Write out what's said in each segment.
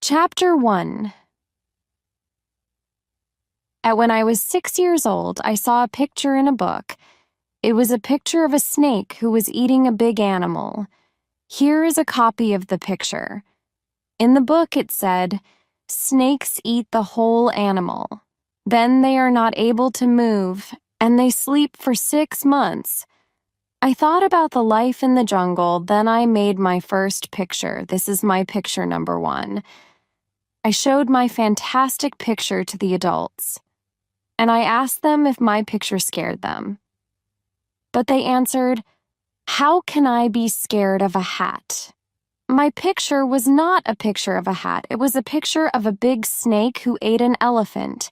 Chapter 1. When I was 6 years old, I saw a picture in a book. It was a picture of a snake who was eating a big animal. Here is a copy of the picture. In the book it said, "Snakes eat the whole animal. Then they are not able to move, and they sleep for 6 months. I thought about the life in the jungle, then I made my first picture. This is my picture number 1. I showed my fantastic picture to the adults, and I asked them if my picture scared them. But they answered, "How can I be scared of a hat?" My picture was not a picture of a hat. It was a picture of a big snake who ate an elephant.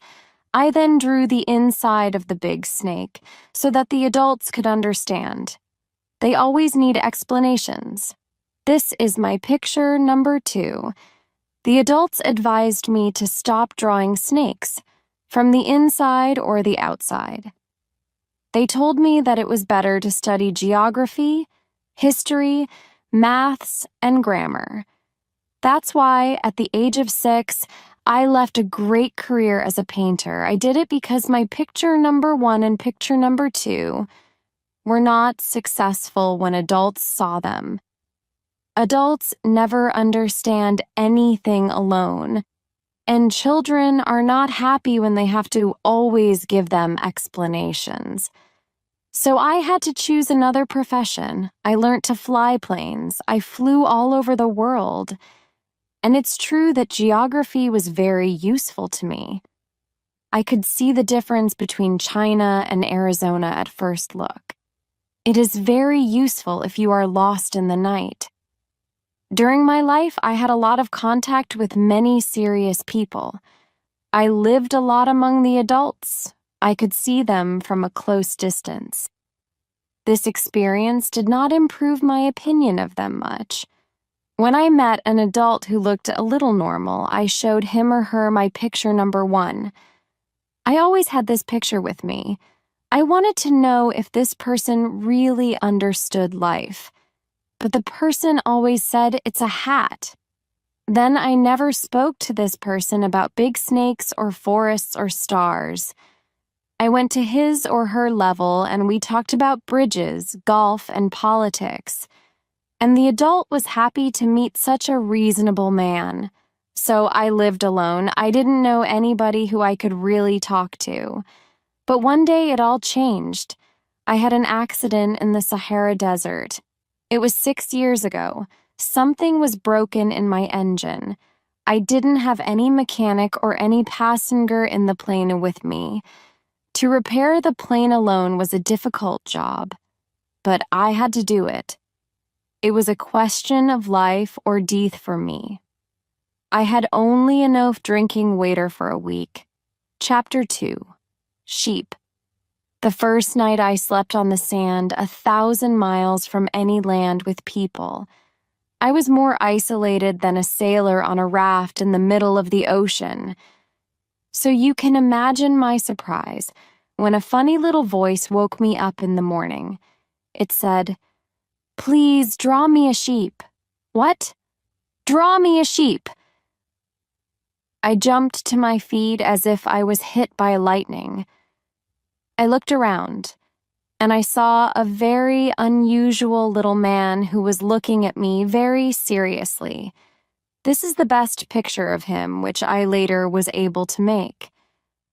I then drew the inside of the big snake so that the adults could understand. They always need explanations. This is my picture number 2. The adults advised me to stop drawing snakes, from the inside or the outside. They told me that it was better to study geography, history, maths, and grammar. That's why, at the age of 6, I left a great career as a painter. I did it because my picture number 1 and picture number 2 were not successful when adults saw them. Adults never understand anything alone, and children are not happy when they have to always give them explanations. So I had to choose another profession. I learned to fly planes. I flew all over the world. And it's true that geography was very useful to me. I could see the difference between China and Arizona at first look. It is very useful if you are lost in the night. During my life, I had a lot of contact with many serious people. I lived a lot among the adults. I could see them from a close distance. This experience did not improve my opinion of them much. When I met an adult who looked a little normal, I showed him or her my picture number 1. I always had this picture with me. I wanted to know if this person really understood life. But the person always said it's a hat. Then I never spoke to this person about big snakes or forests or stars. I went to his or her level and we talked about bridges, golf, and politics. And the adult was happy to meet such a reasonable man. So I lived alone. I didn't know anybody who I could really talk to. But one day it all changed. I had an accident in the Sahara Desert. It was 6 years ago. Something was broken in my engine. I didn't have any mechanic or any passenger in the plane with me. To repair the plane alone was a difficult job, but I had to do it. It was a question of life or death for me. I had only enough drinking water for a week. Chapter 2. Sheep. The first night I slept on the sand 1,000 miles from any land with people. I was more isolated than a sailor on a raft in the middle of the ocean. So you can imagine my surprise when a funny little voice woke me up in the morning. It said, "Please draw me a sheep." What? Draw me a sheep. I jumped to my feet as if I was hit by lightning. I looked around, and I saw a very unusual little man who was looking at me very seriously. This is the best picture of him, which I later was able to make.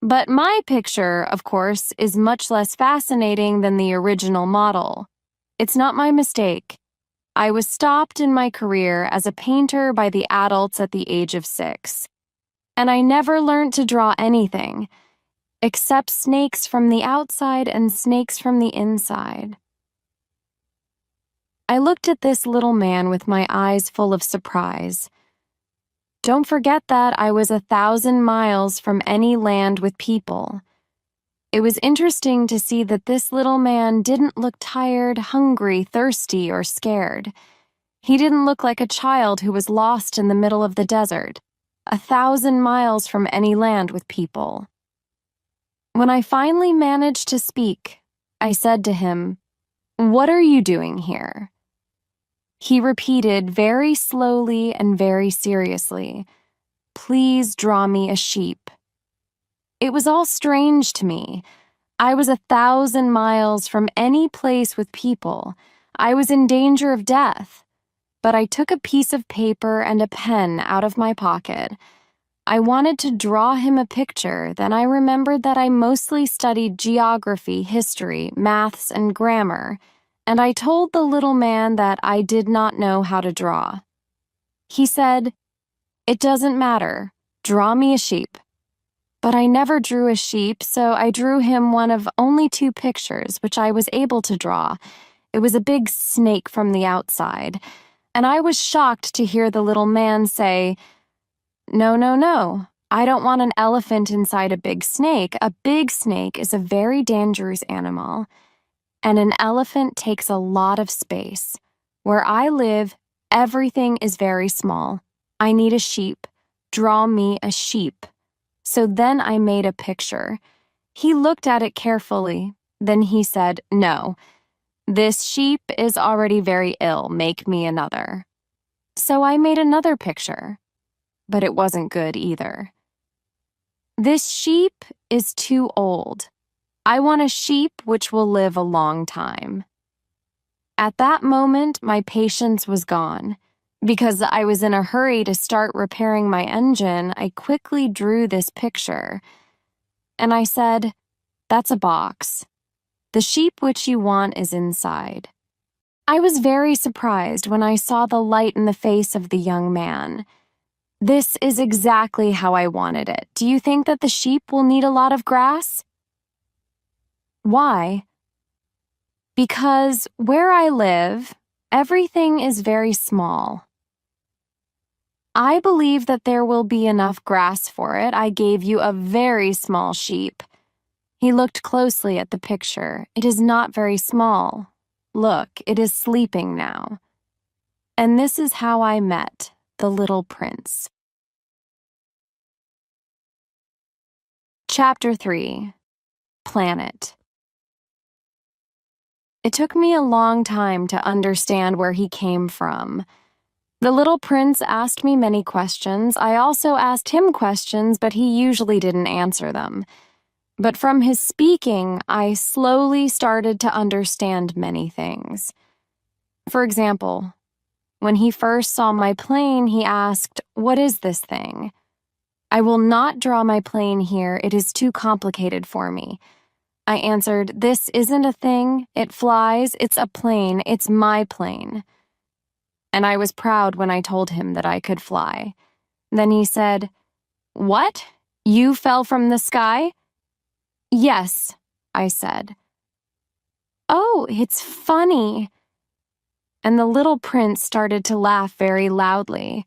But my picture, of course, is much less fascinating than the original model. It's not my mistake. I was stopped in my career as a painter by the adults at the age of 6. And I never learned to draw anything, except snakes from the outside and snakes from the inside. I looked at this little man with my eyes full of surprise. Don't forget that I was 1,000 miles from any land with people. It was interesting to see that this little man didn't look tired, hungry, thirsty, or scared. He didn't look like a child who was lost in the middle of the desert, 1,000 miles from any land with people. When I finally managed to speak, I said to him, "What are you doing here?" He repeated very slowly and very seriously, Please draw me a sheep. It was all strange to me. I was 1,000 miles from any place with people. I was in danger of death. But I took a piece of paper and a pen out of my pocket. I wanted to draw him a picture, then I remembered that I mostly studied geography, history, maths, and grammar, and I told the little man that I did not know how to draw. He said, "It doesn't matter. Draw me a sheep." But I never drew a sheep, so I drew him one of only 2 pictures, which I was able to draw. It was a big snake from the outside, and I was shocked to hear the little man say, "No, no, no. I don't want an elephant inside a big snake. A big snake is a very dangerous animal, and an elephant takes a lot of space. Where I live, everything is very small. I need a sheep. Draw me a sheep." So then I made a picture. He looked at it carefully. Then he said, "No, this sheep is already very ill. Make me another." So I made another picture. But it wasn't good either. "This sheep is too old. I want a sheep which will live a long time." At that moment, my patience was gone. Because I was in a hurry to start repairing my engine, I quickly drew this picture. And I said, "That's a box. The sheep which you want is inside." I was very surprised when I saw the light in the face of the young man. "This is exactly how I wanted it. Do you think that the sheep will need a lot of grass?" "Why?" "Because where I live, everything is very small. I believe that there will be enough grass for it. I gave you a very small sheep." He looked closely at the picture. "It is not very small. Look, it is sleeping now." And this is how I met the little prince. Chapter 3. Planet. It took me a long time to understand where he came from. The little prince asked me many questions. I also asked him questions, but he usually didn't answer them. But from his speaking, I slowly started to understand many things. For example, when he first saw my plane, he asked, "What is this thing?" "I will not draw my plane here. It is too complicated for me." I answered, "This isn't a thing. It flies. It's a plane. It's my plane." And I was proud when I told him that I could fly. Then he said, "What? You fell from the sky?" "Yes," I said. "Oh, it's funny." And the little prince started to laugh very loudly.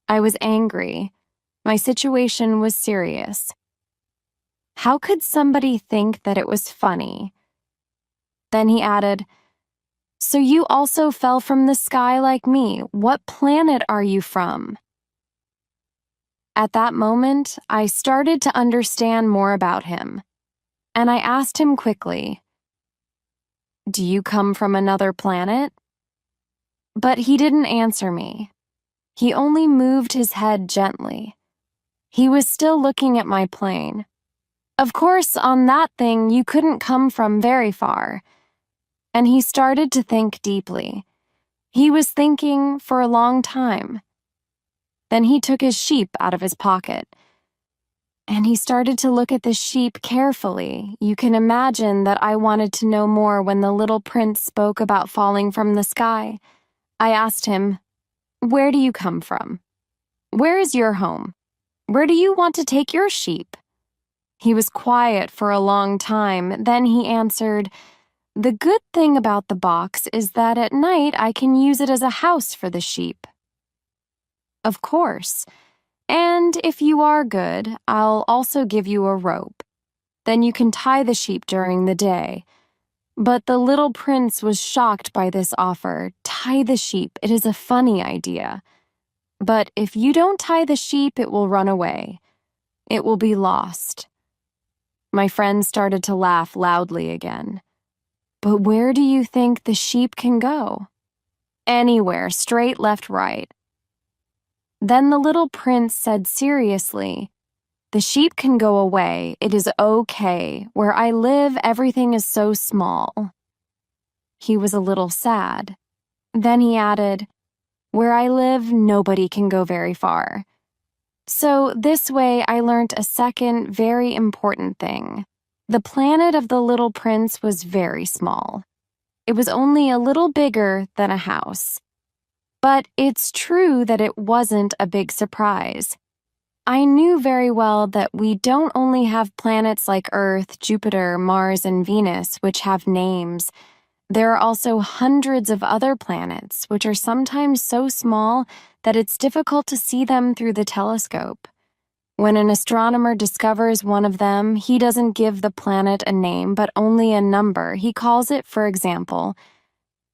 I was angry. My situation was serious. How could somebody think that it was funny? Then he added, "So you also fell from the sky like me. What planet are you from?" At that moment, I started to understand more about him, and I asked him quickly, "Do you come from another planet?" But he didn't answer me. He only moved his head gently. He was still looking at my plane. "Of course, on that thing you couldn't come from very far." And he started to think deeply. He was thinking for a long time. Then he took his sheep out of his pocket. And he started to look at the sheep carefully. You can imagine that I wanted to know more when the little prince spoke about falling from the sky. I asked him, "Where do you come from? Where is your home? Where do you want to take your sheep?" He was quiet for a long time. Then he answered, "The good thing about the box is that at night I can use it as a house for the sheep." "Of course. And if you are good, I'll also give you a rope. Then you can tie the sheep during the day." But the little prince was shocked by this offer. "Tie the sheep. It is a funny idea. But if you don't tie the sheep, it will run away. It will be lost." My friend started to laugh loudly again. "But where do you think the sheep can go?" "Anywhere, straight, left, right." Then the little prince said seriously, "The sheep can go away. It is okay. Where I live, everything is so small." He was a little sad. Then he added, "Where I live, nobody can go very far." So this way I learned a second very important thing. The planet of the little prince was very small. It was only a little bigger than a house. But it's true that it wasn't a big surprise. I knew very well that we don't only have planets like Earth, Jupiter, Mars, and Venus, which have names. There are also hundreds of other planets, which are sometimes so small that it's difficult to see them through the telescope. When an astronomer discovers one of them, he doesn't give the planet a name, but only a number. He calls it, for example,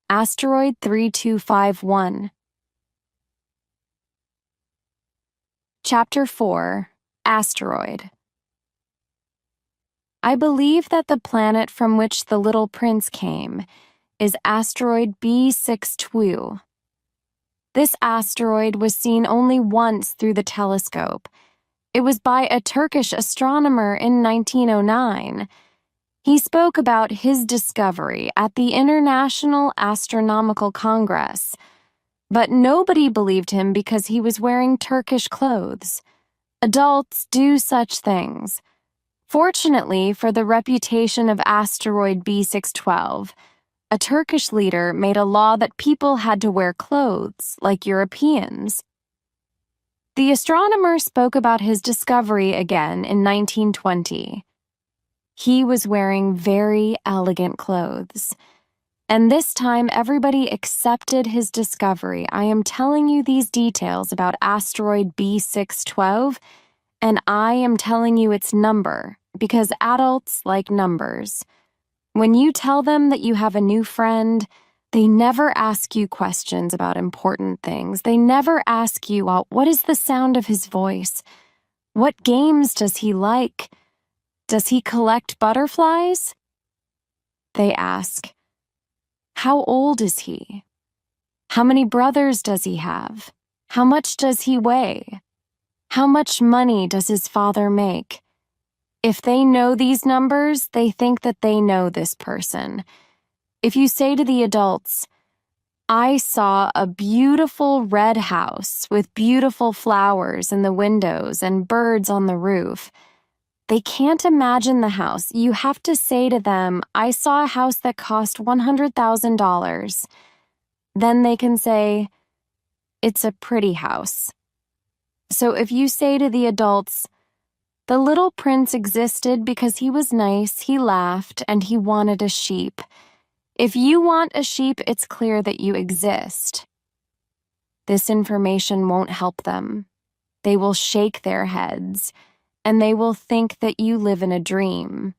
Asteroid 3251. Chapter 4, Asteroid. I believe that the planet from which the little prince came is asteroid B62. This asteroid was seen only once through the telescope. It was by a Turkish astronomer in 1909. He spoke about his discovery at the International Astronomical Congress, but nobody believed him because he was wearing Turkish clothes. Adults do such things. Fortunately for the reputation of asteroid B612, a Turkish leader made a law that people had to wear clothes like Europeans. The astronomer spoke about his discovery again in 1920. He was wearing very elegant clothes. And this time, everybody accepted his discovery. I am telling you these details about asteroid B612, and I am telling you its number, because adults like numbers. When you tell them that you have a new friend, they never ask you questions about important things. They never ask you, what is the sound of his voice? What games does he like? Does he collect butterflies? They ask, how old is he? How many brothers does he have? How much does he weigh? How much money does his father make? If they know these numbers, they think that they know this person. If you say to the adults, I saw a beautiful red house with beautiful flowers in the windows and birds on the roof, they can't imagine the house. You have to say to them, I saw a house that cost $100,000. Then they can say, it's a pretty house. So if you say to the adults, the little prince existed because he was nice, he laughed, and he wanted a sheep. If you want a sheep, it's clear that you exist. This information won't help them. They will shake their heads, and they will think that you live in a dream.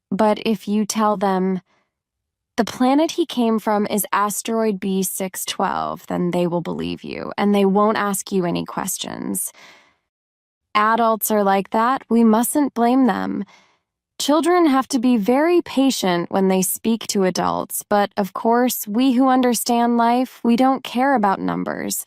But if you tell them, the planet he came from is asteroid B612, then they will believe you, and they won't ask you any questions. Adults are like that. We mustn't blame them. Children have to be very patient when they speak to adults, but of course, we who understand life, we don't care about numbers.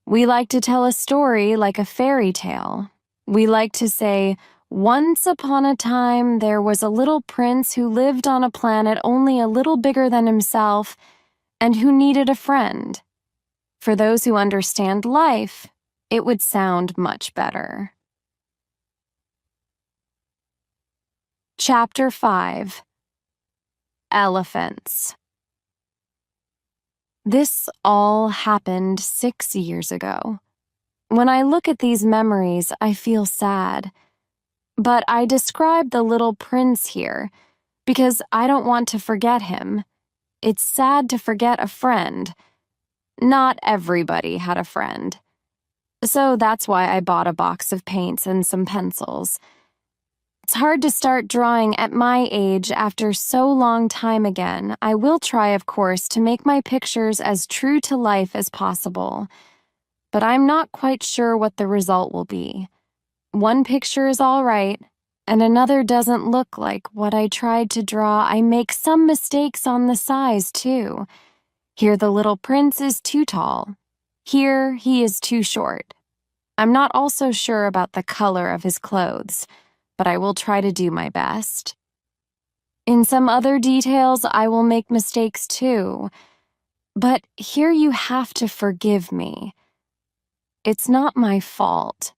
We like to tell a story like a fairy tale. We like to say, once upon a time, there was a little prince who lived on a planet only a little bigger than himself and who needed a friend. For those who understand life, it would sound much better. Chapter 5, Elephants. This all happened 6 years ago. When I look at these memories, I feel sad. But I describe the little prince here because I don't want to forget him. It's sad to forget a friend. Not everybody had a friend. So that's why I bought a box of paints and some pencils. It's hard to start drawing at my age after so long time again. I will try, of course, to make my pictures as true to life as possible. But I'm not quite sure what the result will be. One picture is all right, and another doesn't look like what I tried to draw. I make some mistakes on the size, too. Here the little prince is too tall. Here he is too short. I'm not also sure about the color of his clothes, but I will try to do my best. In some other details, I will make mistakes too, but here you have to forgive me. It's not my fault.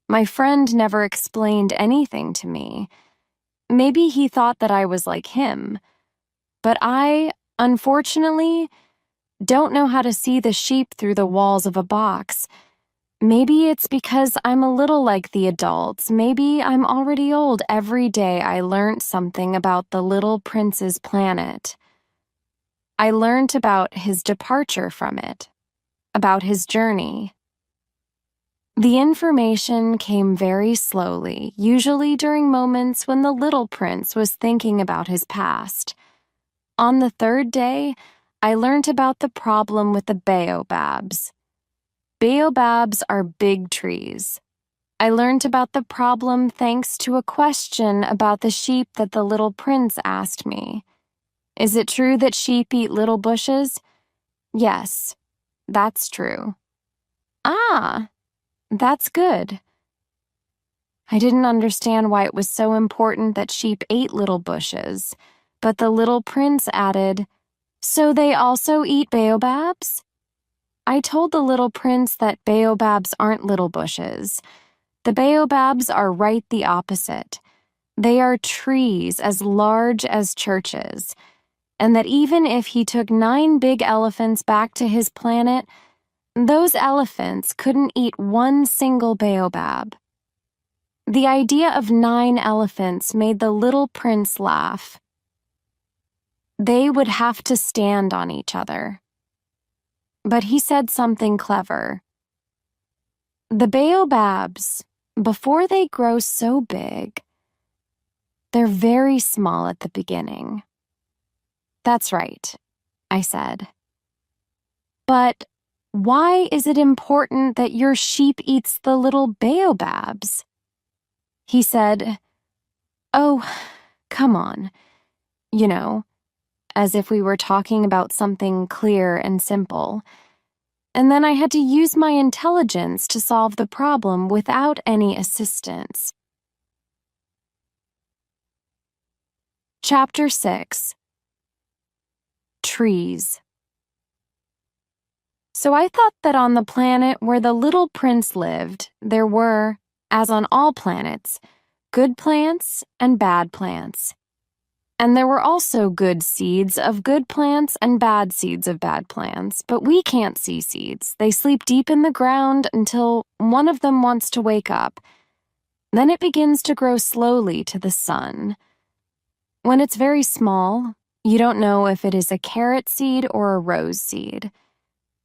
My friend never explained anything to me. Maybe he thought that I was like him, but I, unfortunately, don't know how to see the sheep through the walls of a box. Maybe it's because I'm a little like the adults. Maybe I'm already old. Every day I learned something about the little prince's planet. I learned about his departure from it, about his journey. The information came very slowly, usually during moments when the little prince was thinking about his past. On the third day, I learned about the problem with the baobabs. Baobabs are big trees. I learned about the problem thanks to a question about the sheep that the little prince asked me. Is it true that sheep eat little bushes? Yes, that's true. Ah, that's good. I didn't understand why it was so important that sheep ate little bushes, but the little prince added, "So they also eat baobabs?" I told the little prince that baobabs aren't little bushes. The baobabs are right the opposite. They are trees as large as churches, and that even if he took 9 big elephants back to his planet, those elephants couldn't eat one single baobab. The idea of 9 elephants made the little prince laugh. They would have to stand on each other. But he said something clever. The baobabs, before they grow so big, they're very small at the beginning. That's right, I said. But why is it important that your sheep eats the little baobabs? He said, "Oh, come on," you know, as if we were talking about something clear and simple. And then I had to use my intelligence to solve the problem without any assistance. Chapter 6. Trees. So I thought that on the planet where the little prince lived, there were, as on all planets, good plants and bad plants. And there were also good seeds of good plants and bad seeds of bad plants, but we can't see seeds. They sleep deep in the ground until one of them wants to wake up. Then it begins to grow slowly to the sun. When it's very small, you don't know if it is a carrot seed or a rose seed.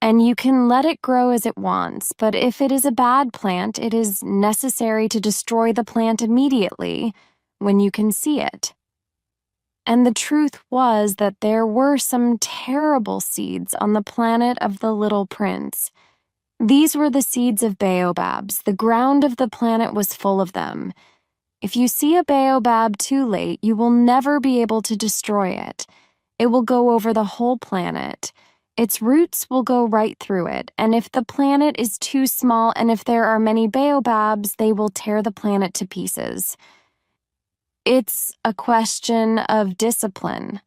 And you can let it grow as it wants, but if it is a bad plant, it is necessary to destroy the plant immediately when you can see it. And the truth was that there were some terrible seeds on the planet of the little prince. These were the seeds of baobabs. The ground of the planet was full of them. If you see a baobab too late, you will never be able to destroy it. It will go over the whole planet. Its roots will go right through it, and if the planet is too small and if there are many baobabs, they will tear the planet to pieces. It's a question of discipline,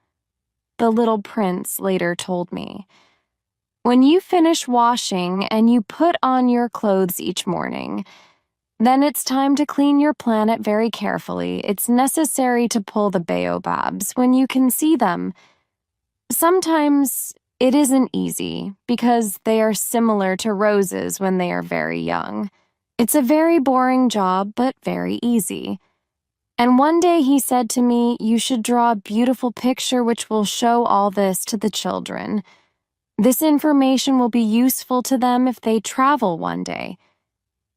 the little prince later told me. When you finish washing and you put on your clothes each morning, then it's time to clean your planet very carefully. It's necessary to pull the baobabs when you can see them. Sometimes it isn't easy because they are similar to roses when they are very young. It's a very boring job, but very easy. And one day he said to me, "You should draw a beautiful picture which will show all this to the children. This information will be useful to them if they travel one day."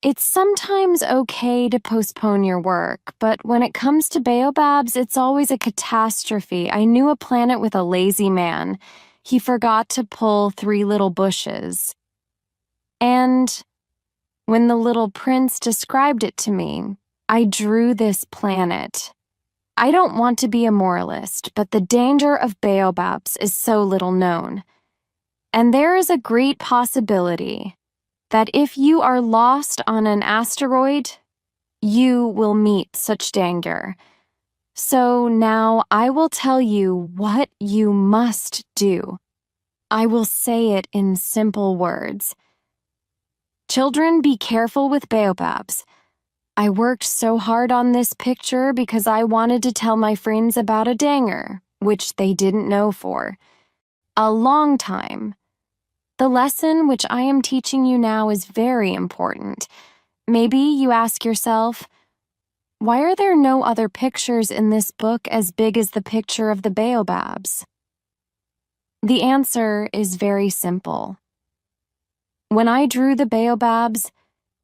It's sometimes okay to postpone your work, but when it comes to baobabs, it's always a catastrophe. I knew a planet with a lazy man. He forgot to pull 3 little bushes. And when the little prince described it to me, I drew this planet. I don't want to be a moralist, but the danger of baobabs is so little known. And there is a great possibility that if you are lost on an asteroid, you will meet 𝐒𝐧𝐠𝐥𝐢𝐬𝐡. So now I will tell you what you must do. I will say it in simple words. Children, be careful with baobabs. I worked so hard on this picture because I wanted to tell my friends about a danger, which they didn't know for a long time. The lesson which I am teaching you now is very important. Maybe you ask yourself, why are there no other pictures in this book as big as the picture of the baobabs? The answer is very simple. When I drew the baobabs,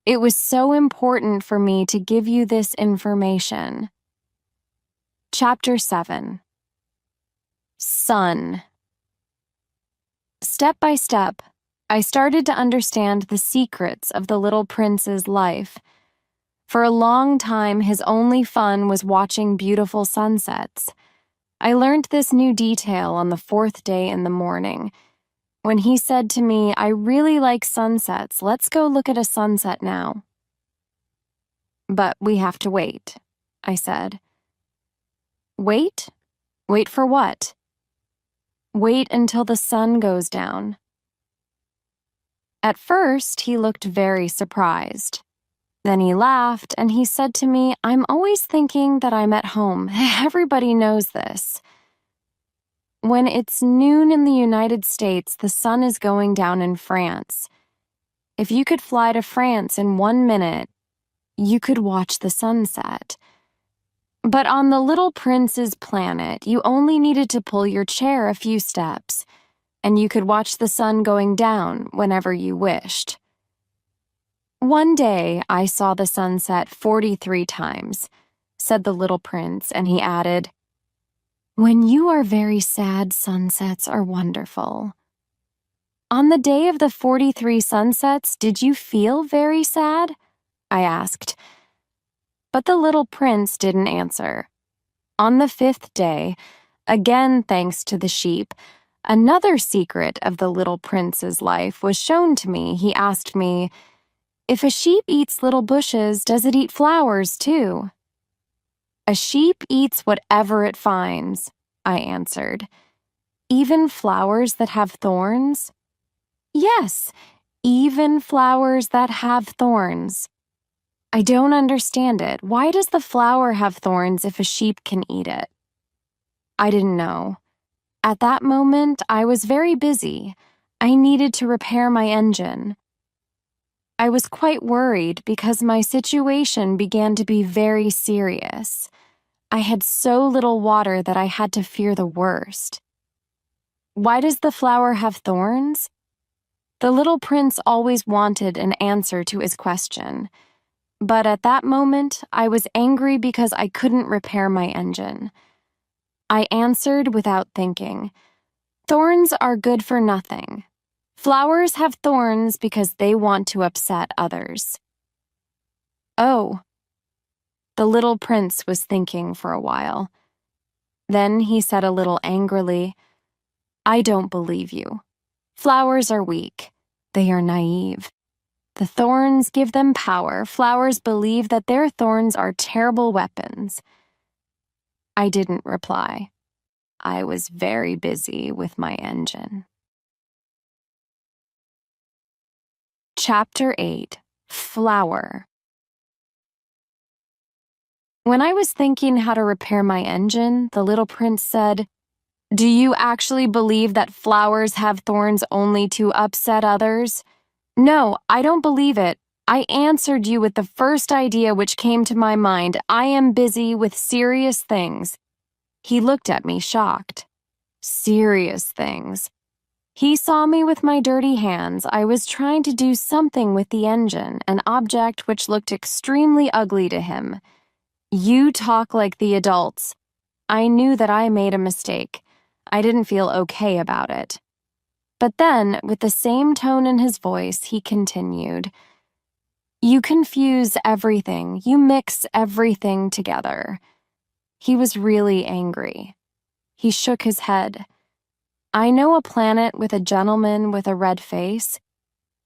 it was so important for me to give you this information. Chapter 7. Sun. Step by step, I started to understand the secrets of the little prince's life. For a long time, his only fun was watching beautiful sunsets. I learned this new detail on the 4th day in the morning, when he said to me, I really like sunsets, let's go look at a sunset now. But we have to wait, I said. Wait? Wait for what? Wait until the sun goes down. At first, he looked very surprised. Then he laughed and he said to me, I'm always thinking that I'm at home. Everybody knows this. When it's noon in the United States, the sun is going down in France. If you could fly to France in 1 minute, you could watch the sunset. But on the little prince's planet, you only needed to pull your chair a few steps, and you could watch the sun going down whenever you wished. One day, I saw the sunset 43 times, said the little prince, and he added, when you are very sad, sunsets are wonderful. On the day of the 43 sunsets, did you feel very sad? I asked. But the little prince didn't answer. On the 5th day, again thanks to the sheep, another secret of the little prince's life was shown to me. He asked me, if a sheep eats little bushes, does it eat flowers too? A sheep eats whatever it finds, I answered. Even flowers that have thorns? Yes, even flowers that have thorns. I don't understand it. Why does the flower have thorns if a sheep can eat it? I didn't know. At that moment, I was very busy. I needed to repair my engine. I was quite worried because my situation began to be very serious. I had so little water that I had to fear the worst. Why does the flower have thorns? The little prince always wanted an answer to his question. But at that moment, I was angry because I couldn't repair my engine. I answered without thinking. Thorns are good for nothing. Flowers have thorns because they want to upset others. Oh. The little prince was thinking for a while. Then he said a little angrily, I don't believe you. Flowers are weak. They are naive. The thorns give them power. Flowers believe that their thorns are terrible weapons. I didn't reply. I was very busy with my engine. Chapter 8. Flower. When I was thinking how to repair my engine, the little prince said, do you actually believe that flowers have thorns only to upset others? No, I don't believe it. I answered you with the first idea which came to my mind. I am busy with serious things. He looked at me shocked. Serious things. He saw me with my dirty hands. I was trying to do something with the engine, an object which looked extremely ugly to him. You talk like the adults. I knew that I made a mistake. I didn't feel okay about it. But then, with the same tone in his voice, he continued, you confuse everything. You mix everything together. He was really angry. He shook his head. I know a planet with a gentleman with a red face.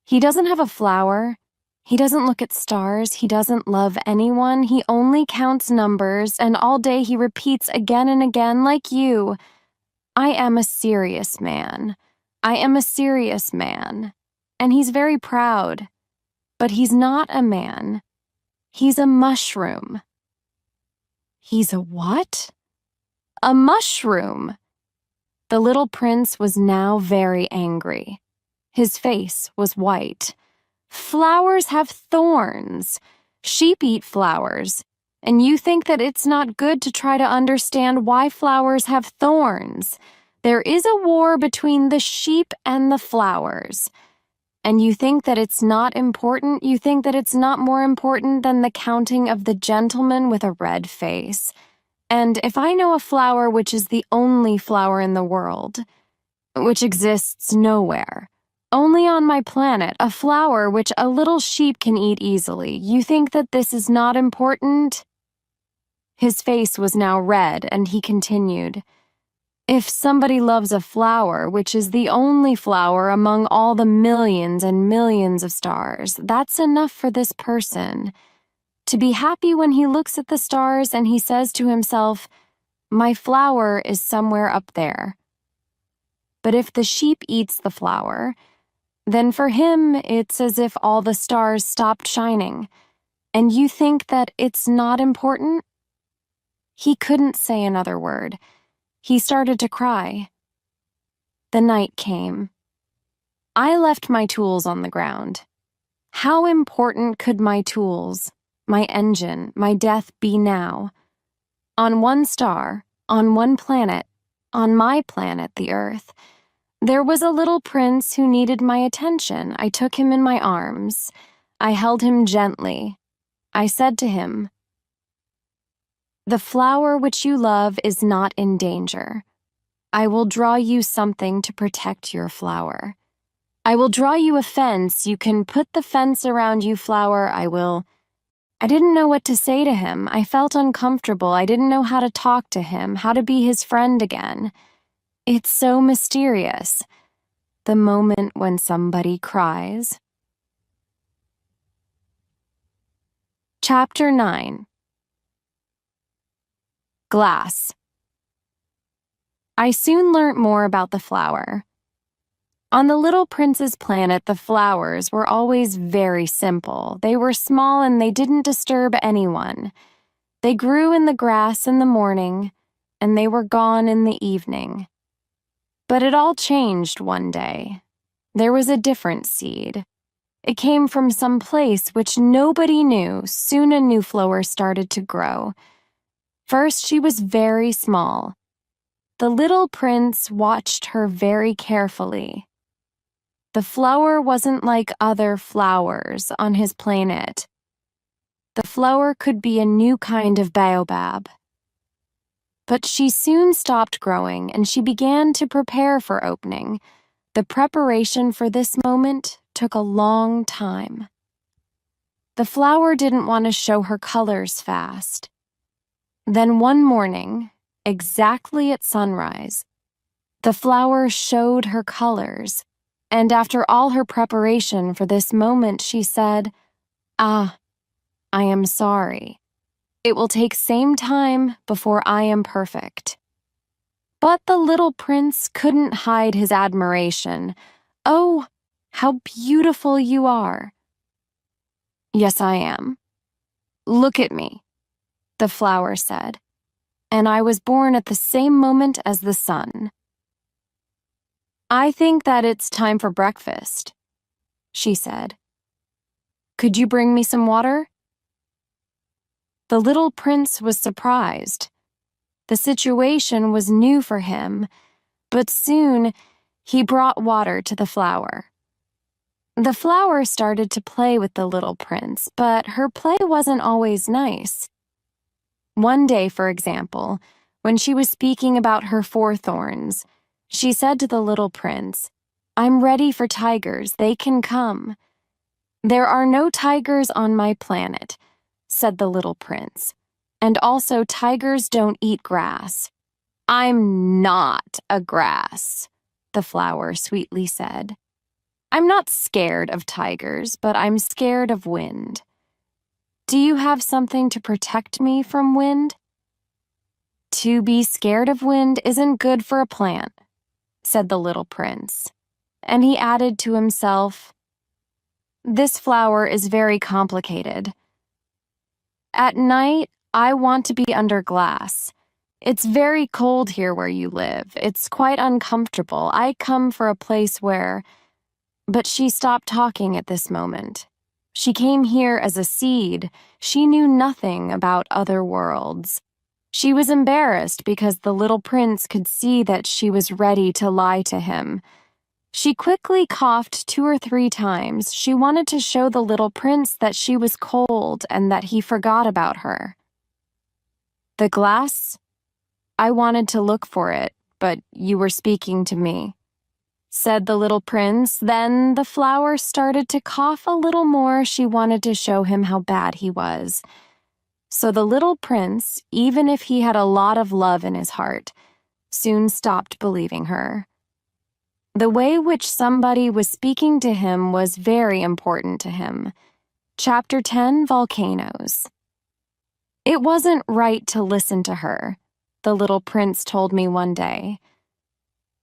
He doesn't have a flower. He doesn't look at stars. He doesn't love anyone. He only counts numbers, and all day he repeats again and again, like you, I am a serious man. I am a serious man. And he's very proud. But he's not a man. He's a mushroom. He's a what? A mushroom. The little prince was now very angry. His face was white. Flowers have thorns. Sheep eat flowers. And you think that it's not good to try to understand why flowers have thorns. There is a war between the sheep and the flowers. And you think that it's not important? You think that it's not more important than the counting of the gentleman with a red face. And if I know a flower which is the only flower in the world, which exists nowhere, only on my planet, a flower which a little sheep can eat easily, you think that this is not important? His face was now red, and he continued, if somebody loves a flower, which is the only flower among all the millions and millions of stars, that's enough for this person. To be happy when he looks at the stars and he says to himself, my flower is somewhere up there. But if the sheep eats the flower, then for him it's as if all the stars stopped shining. And you think that it's not important? He couldn't say another word. He started to cry. The night came. I left my tools on the ground. How important could my tools, my engine, my death be now? On one star, on one planet, on my planet, the Earth, there was a little prince who needed my attention. I took him in my arms. I held him gently. I said to him, the flower which you love is not in danger. I will draw you something to protect your flower. I will draw you a fence. You can put the fence around you, flower. I didn't know what to say to him. I felt uncomfortable. I didn't know how to talk to him, how to be his friend again. It's so mysterious. The moment when somebody cries. Chapter 9. Glass. I soon learnt more about the flower. On the little prince's planet, the flowers were always very simple. They were small and they didn't disturb anyone. They grew in the grass in the morning, and they were gone in the evening. But it all changed one day. There was a different seed. It came from some place which nobody knew. Soon a new flower started to grow. First, she was very small. The little prince watched her very carefully. The flower wasn't like other flowers on his planet. The flower could be a new kind of baobab. But she soon stopped growing and she began to prepare for opening. The preparation for this moment took a long time. The flower didn't want to show her colors fast. Then one morning, exactly at sunrise, the flower showed her colors, and after all her preparation for this moment, she said, I am sorry. It will take same time before I am perfect. But the little prince couldn't hide his admiration. Oh, how beautiful you are. Yes, I am. Look at me, the flower said, and I was born at the same moment as the sun. I think that it's time for breakfast, she said. Could you bring me some water? The little prince was surprised. The situation was new for him, but soon he brought water to the flower. The flower started to play with the little prince, but her play wasn't always nice. One day, for example, when she was speaking about her 4 thorns, she said to the little prince, I'm ready for tigers, they can come. There are no tigers on my planet, said the little prince, and also tigers don't eat grass. I'm not a grass, the flower sweetly said. I'm not scared of tigers, but I'm scared of wind. Do you have something to protect me from wind? To be scared of wind isn't good for a plant, said the little prince. And he added to himself, this flower is very complicated. At night, I want to be under glass. It's very cold here where you live. It's quite uncomfortable. I come for a place where... But she stopped talking at this moment. She came here as a seed. She knew nothing about other worlds. She was embarrassed because the little prince could see that she was ready to lie to him. She quickly coughed 2 or 3 times. She wanted to show the little prince that she was cold and that he forgot about her. The glass? I wanted to look for it, but you were speaking to me, said the little prince. Then the flower started to cough a little more. She wanted to show him how bad he was. So the little prince, even if he had a lot of love in his heart, soon stopped believing her. The way which somebody was speaking to him was very important to him. Chapter 10, Volcanoes. It wasn't right to listen to her, the little prince told me one day.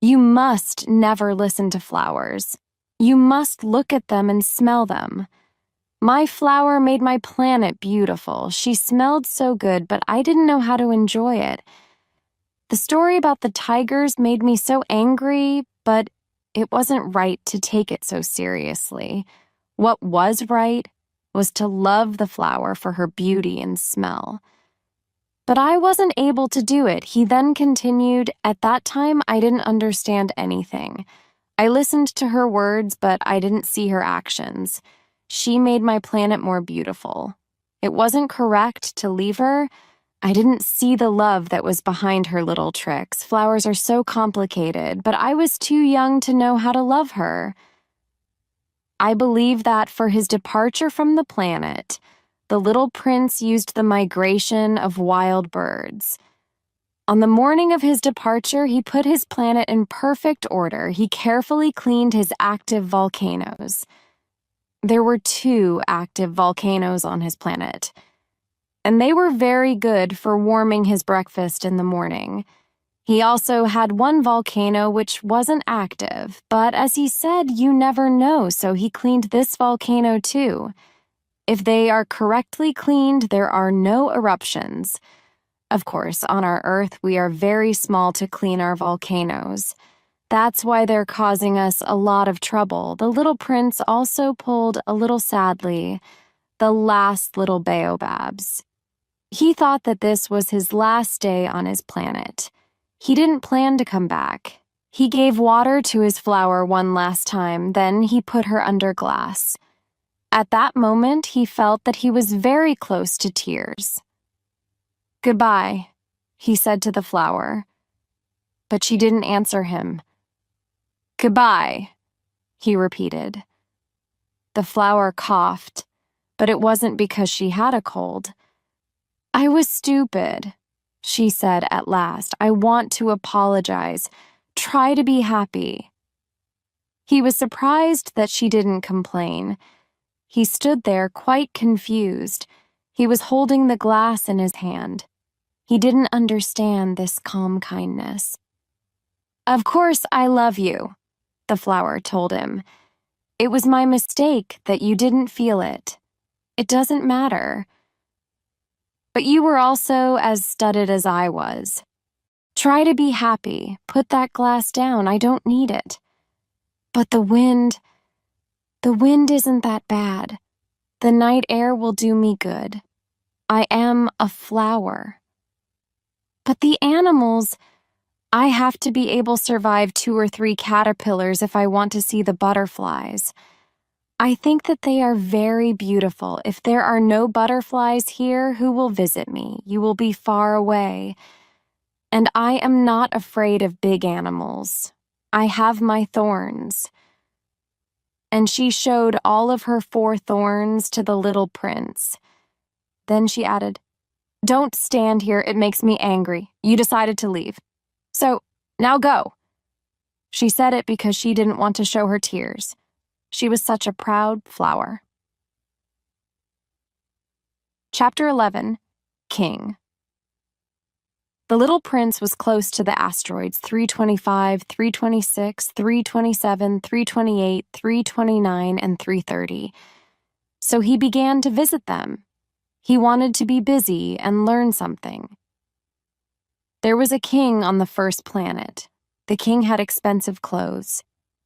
You must never listen to flowers. You must look at them and smell them. My flower made my planet beautiful. She smelled so good, but I didn't know how to enjoy it. The story about the tigers made me so angry, but it wasn't right to take it so seriously. What was right was to love the flower for her beauty and smell. But I wasn't able to do it. He then continued, at that time I didn't understand anything. I listened to her words, but I didn't see her actions. She made my planet more beautiful. It wasn't correct to leave her. I didn't see the love that was behind her little tricks. Flowers are so complicated, but I was too young to know how to love her. I believe that for his departure from the planet, the little prince used the migration of wild birds. On the morning of his departure, he put his planet in perfect order. He carefully cleaned his active volcanoes. There were 2 active volcanoes on his planet, and they were very good for warming his breakfast in the morning. He also had 1 volcano which wasn't active, but as he said, you never know, so he cleaned this volcano too. If they are correctly cleaned, there are no eruptions. Of course, on our Earth, we are very small to clean our volcanoes. That's why they're causing us a lot of trouble. The little prince also pulled, a little sadly, the last little baobabs. He thought that this was his last day on his planet. He didn't plan to come back. He gave water to his flower one last time, then he put her under glass. At that moment, he felt that he was very close to tears. Goodbye, he said to the flower. But she didn't answer him. Goodbye, he repeated. The flower coughed, but it wasn't because she had a cold. I was stupid, she said at last. I want to apologize. Try to be happy. He was surprised that she didn't complain. He stood there quite confused. He was holding the glass in his hand. He didn't understand this calm kindness. Of course I love you, the flower told him. It was my mistake that you didn't feel it. It doesn't matter. But you were also as studied as I was. Try to be happy. Put that glass down. I don't need it. But the wind isn't that bad. The night air will do me good. I am a flower. But the animals, I have to be able to survive 2 or 3 caterpillars if I want to see the butterflies. I think that they are very beautiful. If there are no butterflies here, who will visit me? You will be far away. And I am not afraid of big animals. I have my thorns. And she showed all of her 4 thorns to the little prince. Then she added, Don't stand here, it makes me angry. You decided to leave. So, now go. She said it because she didn't want to show her tears. She was such a proud flower. Chapter 11, King. The little prince was close to the asteroids 325, 326, 327, 328, 329, and 330. So he began to visit them. He wanted to be busy and learn something. There was a king on the first planet. The king had expensive clothes.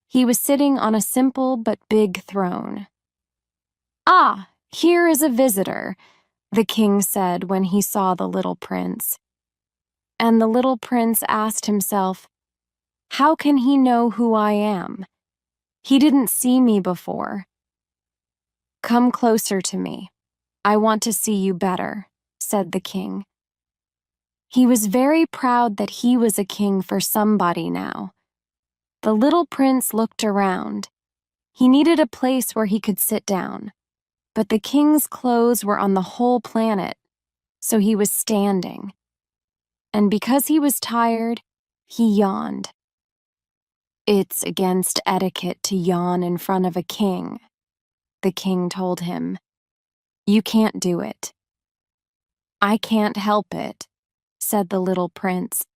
He was sitting on a simple but big throne. "Ah, here is a visitor," the king said when he saw the little prince. And the little prince asked himself, "How can he know who I am? He didn't see me before." "Come closer to me. I want to see you better," said the king. He was very proud that he was a king for somebody now. The little prince looked around. He needed a place where he could sit down, but the king's clothes were on the whole planet, so he was standing. And because he was tired, he yawned. "It's against etiquette to yawn in front of a king," the king told him. "You can't do it." "I can't help it," said the little prince.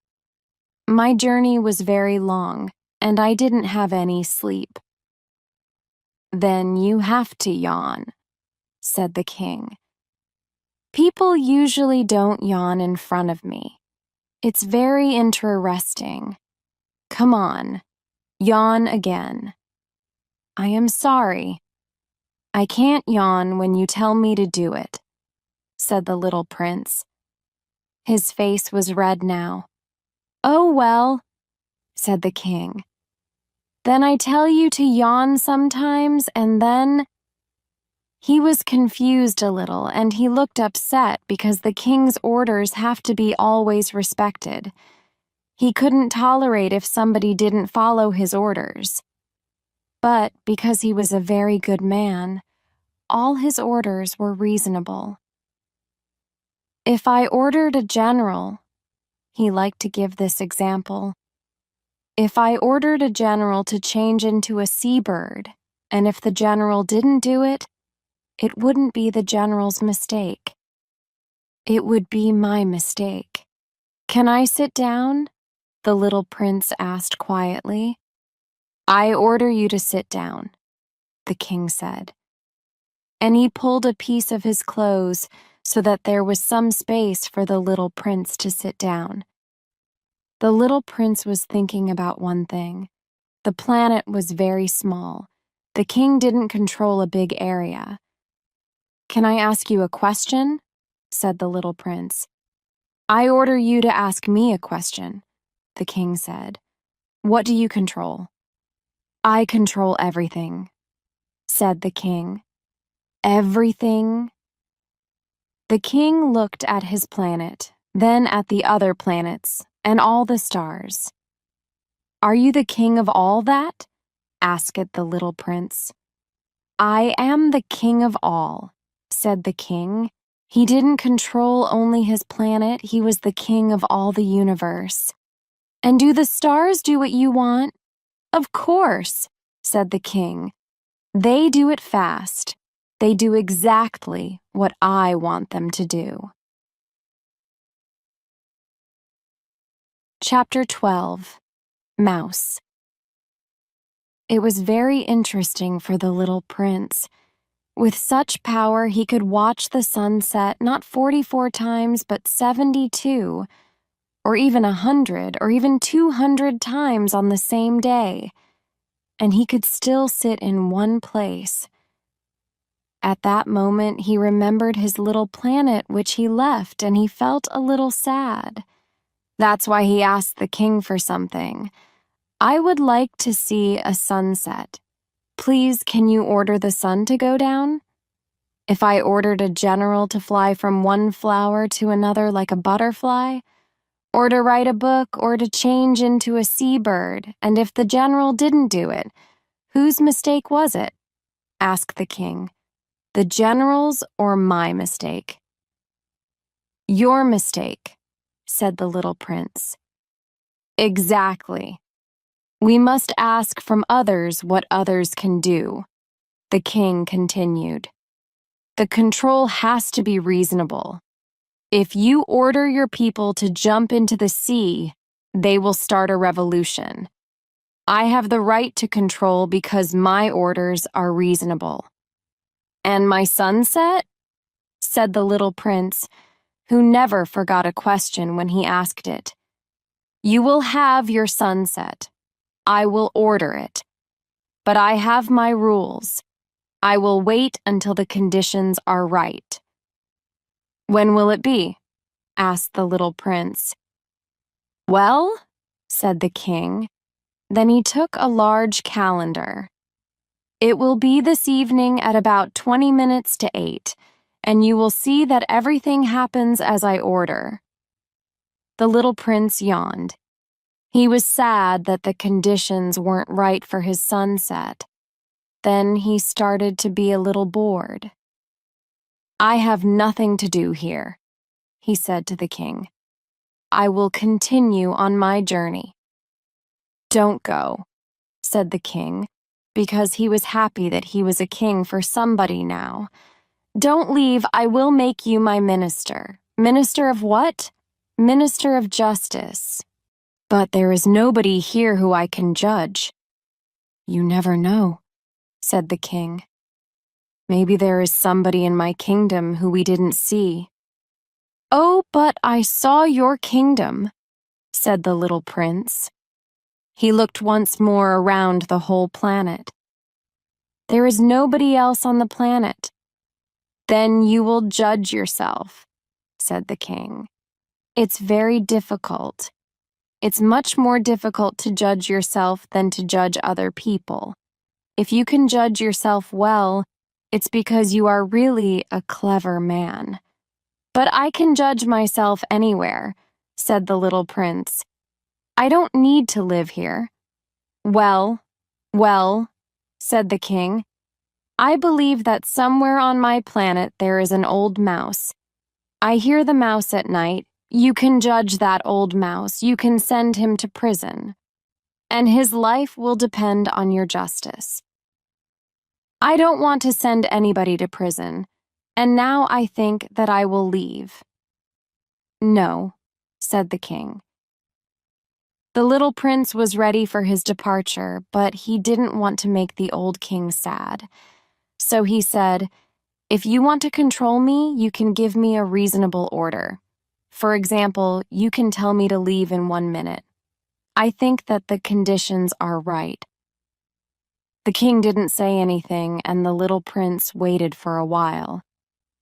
"My journey was very long, and I didn't have any sleep." "Then you have to yawn," said the king. "People usually don't yawn in front of me. It's very interesting. Come on, yawn again." "I am sorry. I can't yawn when you tell me to do it," said the little prince. His face was red now. "Oh well," said the king. "Then I tell you to yawn sometimes, and then—" He was confused a little, and he looked upset because the king's orders have to be always respected. He couldn't tolerate if somebody didn't follow his orders. But because he was a very good man, all his orders were reasonable. If I ordered a general, he liked to give this example. If I ordered a general to change into a seabird, and if the general didn't do it, it wouldn't be the general's mistake. It would be my mistake. "Can I sit down?" the little prince asked quietly. "I order you to sit down," the king said. And he pulled a piece of his clothes so that there was some space for the little prince to sit down. The little prince was thinking about one thing. The planet was very small. The king didn't control a big area. "Can I ask you a question?" said the little prince. "I order you to ask me a question," the king said. "What do you control?" "I control everything," said the king. "Everything?" The king looked at his planet, then at the other planets, and all the stars. "Are you the king of all that?" asked the little prince. "I am the king of all," said the king. He didn't control only his planet, he was the king of all the universe. "And do the stars do what you want?" "Of course," said the king. "They do it fast. They do exactly what I want them to do." Chapter 12, Mouse. It was very interesting for the little prince. With such power, he could watch the sun set not 44 times, but 72, or even 100, or even 200 times on the same day. And he could still sit in one place. At that moment, he remembered his little planet which he left, and he felt a little sad. That's why he asked the king for something. "I would like to see a sunset. Please, can you order the sun to go down?" If I ordered a general to fly from one flower to another like a butterfly, or to write a book, or to change into a seabird, and if the general didn't do it, whose mistake was it? Asked the king. The general's or my mistake? "Your mistake," said the little prince. "Exactly. We must ask from others what others can do," The king continued. The control has to be reasonable. If you order your people to jump into the sea, they will start a revolution. I have the right to control because my orders are reasonable. And my sunset? Said the little prince, who never forgot a question when he asked it. You will have your sunset. I will order it. But I have my rules. I will wait until the conditions are right. When will it be? Asked the little prince. Well, said the king. Then he took a large calendar. It will be this evening at about 20 minutes to 8, and you will see that everything happens as I order. The little prince yawned. He was sad that the conditions weren't right for his sunset. Then he started to be a little bored. I have nothing to do here, he said to the king. I will continue on my journey. Don't go, said the king, because he was happy that he was a king for somebody now. Don't leave, I will make you my minister. Minister of what? Minister of justice. But there is nobody here who I can judge. You never know, said the king. Maybe there is somebody in my kingdom who we didn't see. Oh, but I saw your kingdom, said the little prince. He looked once more around the whole planet. There is nobody else on the planet. Then you will judge yourself, said the king. It's very difficult. It's much more difficult to judge yourself than to judge other people. If you can judge yourself well, it's because you are really a clever man. But I can judge myself anywhere, said the little prince. I don't need to live here. Well, said the king. I believe that somewhere on my planet there is an old mouse. I hear the mouse at night. You can judge that old mouse. You can send him to prison. And his life will depend on your justice. I don't want to send anybody to prison, and now I think that I will leave. No, said the king. The little prince was ready for his departure, but he didn't want to make the old king sad. So he said, if you want to control me, you can give me a reasonable order. For example, you can tell me to leave in 1 minute. I think that the conditions are right. The king didn't say anything, and the little prince waited for a while.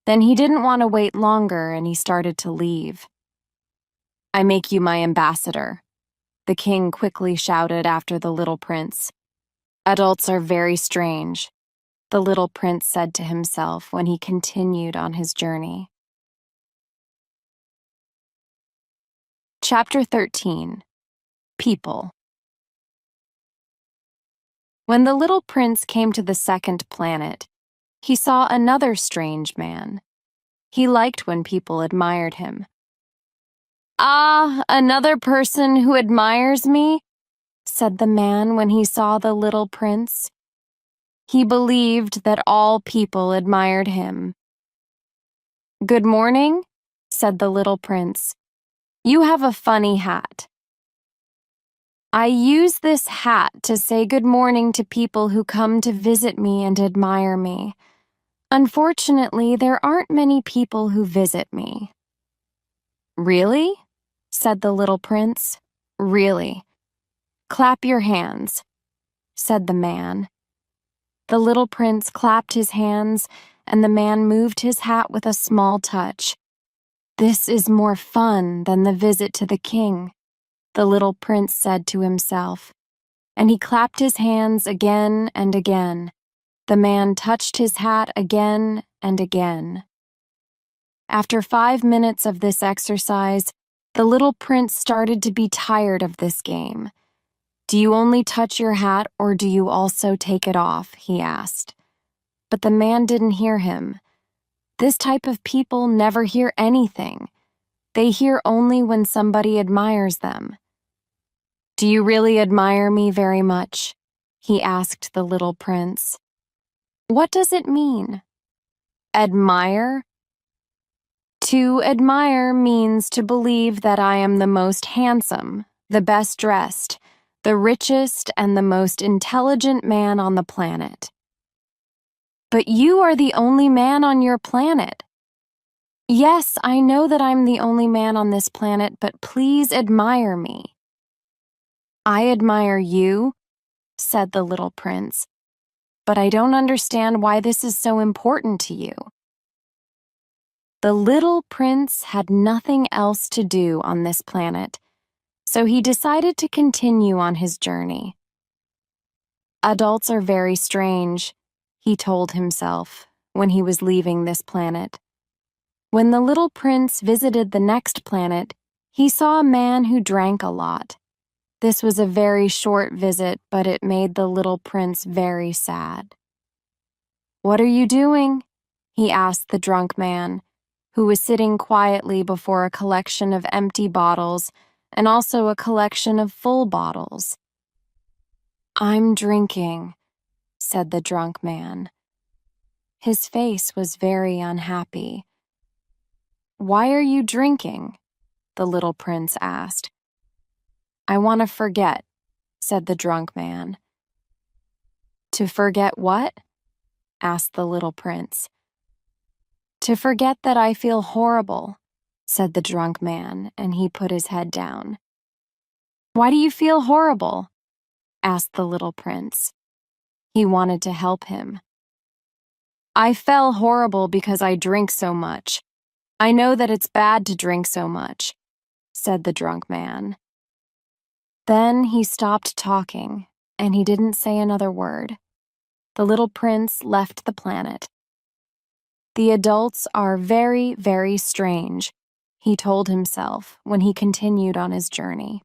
Then he didn't want to wait longer, and he started to leave. I make you my ambassador, the king quickly shouted after the little prince. Adults are very strange, the little prince said to himself when he continued on his journey. Chapter 13. People. When the little prince came to the second planet, he saw another strange man. He liked when people admired him. Ah, another person who admires me, said the man when he saw the little prince. He believed that all people admired him. Good morning, said the little prince. You have a funny hat. I use this hat to say good morning to people who come to visit me and admire me. Unfortunately, there aren't many people who visit me. Really? Said the little prince. Really. Clap your hands, said the man. The little prince clapped his hands, and the man moved his hat with a small touch. This is more fun than the visit to the king, the little prince said to himself, and he clapped his hands again and again. The man touched his hat again and again. After 5 minutes of this exercise, the little prince started to be tired of this game. Do you only touch your hat, or do you also take it off? He asked. But the man didn't hear him. This type of people never hear anything. They hear only when somebody admires them. Do you really admire me very much? He asked the little prince. What does it mean? Admire? To admire means to believe that I am the most handsome, the best dressed, the richest, and the most intelligent man on the planet. But you are the only man on your planet. Yes, I know that I'm the only man on this planet, but please admire me. I admire you, said the little prince, but I don't understand why this is so important to you. The little prince had nothing else to do on this planet, so he decided to continue on his journey. Adults are very strange, he told himself when he was leaving this planet. When the little prince visited the next planet, he saw a man who drank a lot. This was a very short visit, but it made the little prince very sad. "What are you doing?" he asked the drunk man, who was sitting quietly before a collection of empty bottles and also a collection of full bottles. "I'm drinking," said the drunk man. His face was very unhappy. "Why are you drinking?" the little prince asked. "I want to forget," said the drunk man. "To forget what?" asked the little prince. "To forget that I feel horrible," said the drunk man, and he put his head down. "Why do you feel horrible?" asked the little prince. He wanted to help him. "I feel horrible because I drink so much. I know that it's bad to drink so much," said the drunk man. Then he stopped talking, and he didn't say another word. The little prince left the planet. The adults are very, very strange, he told himself when he continued on his journey.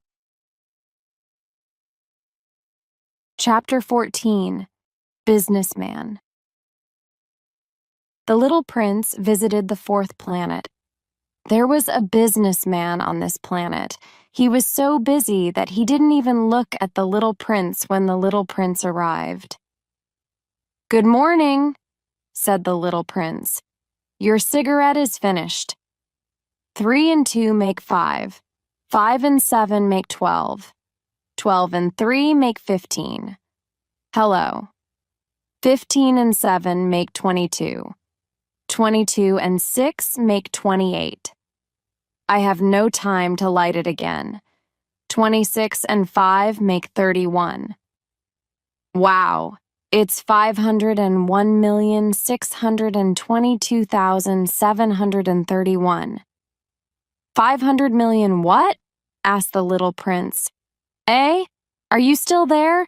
Chapter 14. Businessman. The little prince visited the fourth planet. There was a businessman on this planet. He was so busy that he didn't even look at the little prince when the little prince arrived. "Good morning," said the little prince. "Your cigarette is finished. 3 and 2 make 5. 5 and 7 make 12. 12 and 3 make 15. Hello. 15 and 7 make 22. 22 and 6 make 28. I have no time to light it again. 26 and 5 make 31. Wow, it's 501,622,731. 500 million what? Asked the little prince. Eh? Are you still there?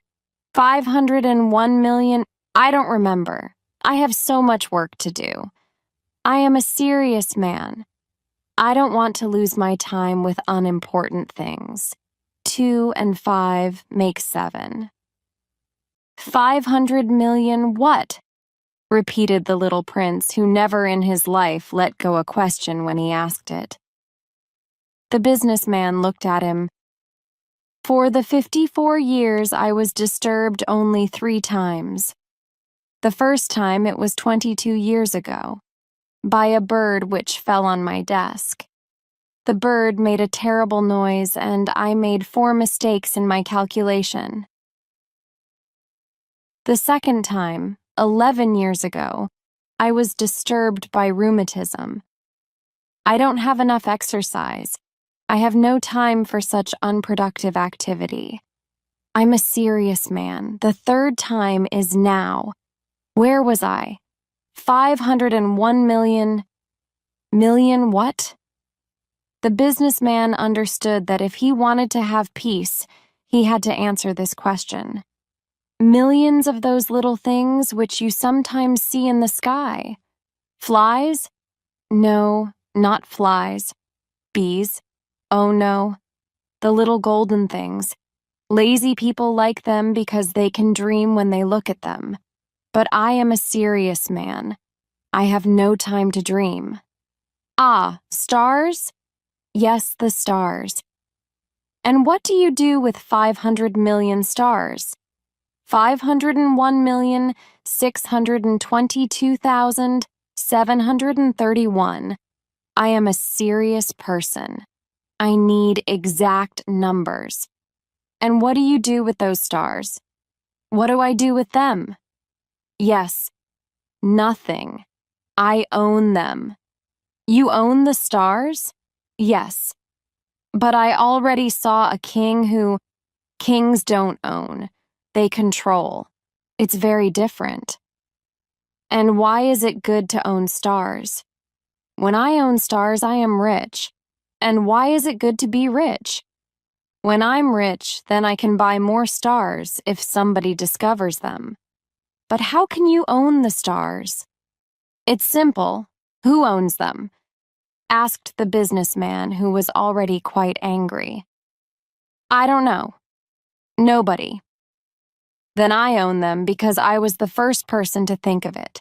501 million? I don't remember. I have so much work to do. I am a serious man. I don't want to lose my time with unimportant things. 2 and 5 make 7. 500 million what? Repeated the little prince, who never in his life let go a question when he asked it. The businessman looked at him. For the 54 years I was disturbed only 3 times. The first time it was 22 years ago, by a bird which fell on my desk. The bird made a terrible noise, and I made 4 mistakes in my calculation. The second time, 11 years ago, I was disturbed by rheumatism. I don't have enough exercise. I have no time for such unproductive activity. I'm a serious man. The third time is now. Where was I? 501 million. Million what? The businessman understood that if he wanted to have peace, he had to answer this question. Millions of those little things which you sometimes see in the sky. Flies? No, not flies. Bees? Oh no. The little golden things. Lazy people like them because they can dream when they look at them. But I am a serious man. I have no time to dream. Ah, stars? Yes, the stars. And what do you do with 500 million stars? 622,731. I am a serious person. I need exact numbers. And what do you do with those stars? What do I do with them? Yes, nothing. I own them. You own the stars? Yes. But I already saw a king who kings don't own. They control. It's very different. And why is it good to own stars? When I own stars, I am rich. And why is it good to be rich? When I'm rich, then I can buy more stars if somebody discovers them. But how can you own the stars? It's simple. Who owns them? Asked the businessman, who was already quite angry. I don't know. Nobody. Then I own them because I was the first person to think of it.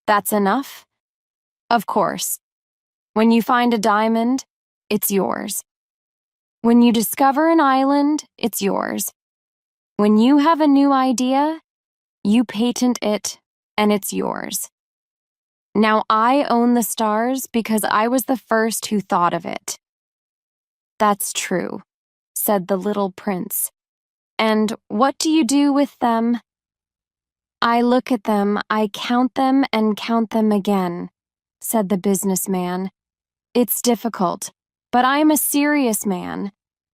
That's enough? Of course. When you find a diamond, it's yours. When you discover an island, it's yours. When you have a new idea, you patent it, and it's yours. Now I own the stars because I was the first who thought of it. That's true, said the little prince. And what do you do with them? I look at them, I count them and count them again, said the businessman. It's difficult, but I am a serious man.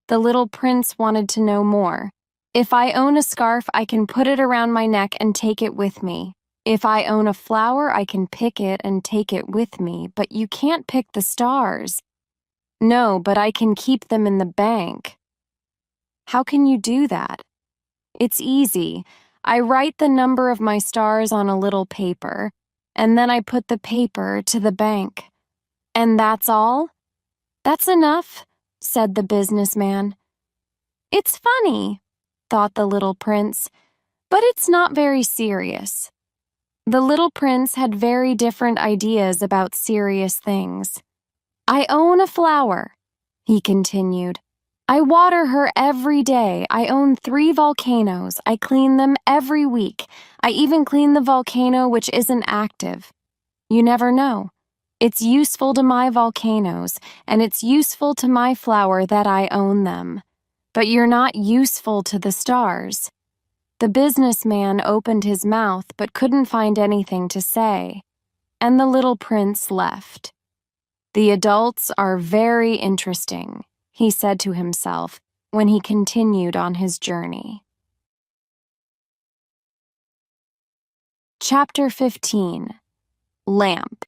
The little prince wanted to know more. If I own a scarf, I can put it around my neck and take it with me. If I own a flower, I can pick it and take it with me, but you can't pick the stars. No, but I can keep them in the bank. How can you do that? It's easy. I write the number of my stars on a little paper, and then I put the paper to the bank. And that's all? That's enough, said the businessman. It's funny, thought the little prince, but it's not very serious. The little prince had very different ideas about serious things. I own a flower, he continued. I water her every day. I own 3 volcanoes. I clean them every week. I even clean the volcano which isn't active. You never know. It's useful to my volcanoes, and it's useful to my flower that I own them. But you're not useful to the stars. The businessman opened his mouth but couldn't find anything to say, and the little prince left. The adults are very interesting, he said to himself when he continued on his journey. Chapter 15. Lamp.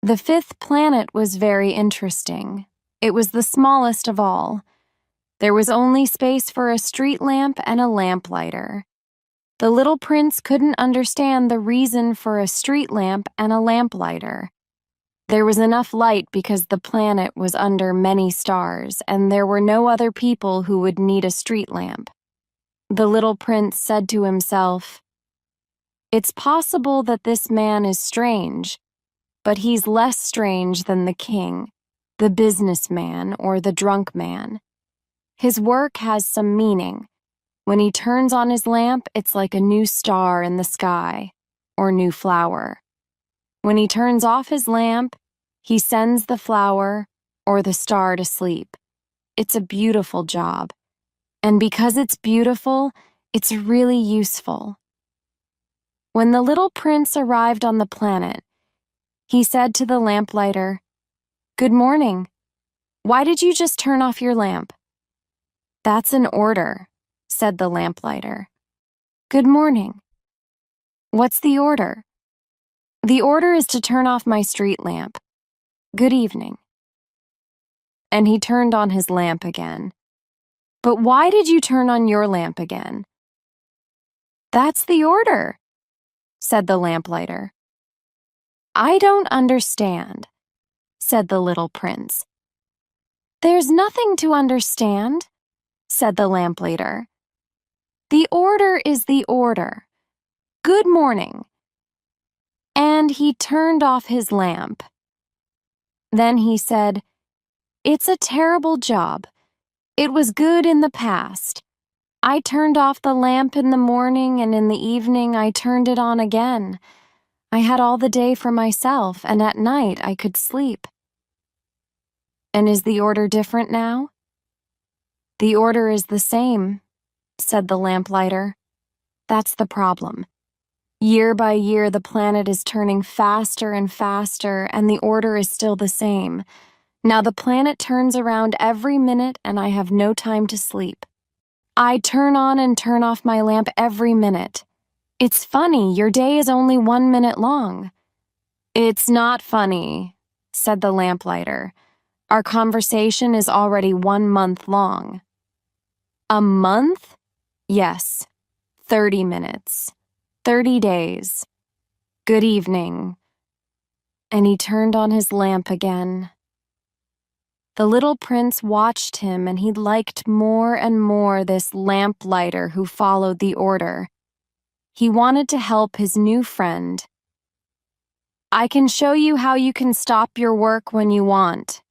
The 5th planet was very interesting. It was the smallest of all. There was only space for a street lamp and a lamplighter. The little prince couldn't understand the reason for a street lamp and a lamplighter. There was enough light because the planet was under many stars, and there were no other people who would need a street lamp. The little prince said to himself, "It's possible that this man is strange, but he's less strange than the king, the businessman, or the drunk man. His work has some meaning. When he turns on his lamp, it's like a new star in the sky, or new flower. When he turns off his lamp, he sends the flower or the star to sleep. It's a beautiful job. And because it's beautiful, it's really useful." When the little prince arrived on the planet, he said to the lamplighter, "Good morning. Why did you just turn off your lamp?" "That's an order," said the lamplighter. "Good morning. What's the order?" "The order is to turn off my street lamp. Good evening." And he turned on his lamp again. "But why did you turn on your lamp again?" "That's the order," said the lamplighter. "I don't understand," said the little prince. "There's nothing to understand," said the lamplighter. "The order is the order. Good morning." And he turned off his lamp. Then he said, "It's a terrible job. It was good in the past. I turned off the lamp in the morning, and in the evening I turned it on again. I had all the day for myself, and at night I could sleep. And is the order different now? The order is the same, said the lamplighter. That's the problem. Year by year, the planet is turning faster and faster, and the order is still the same. Now the planet turns around every minute, and I have no time to sleep. I turn on and turn off my lamp every minute. It's funny, your day is only 1 minute long. It's not funny, said the lamplighter. Our conversation is already 1 month long. A month? Yes. 30 minutes. 30 days. Good evening. And he turned on his lamp again. The little prince watched him, and he liked more and more this lamplighter who followed the order. He wanted to help his new friend. I can show you how you can stop your work when you want.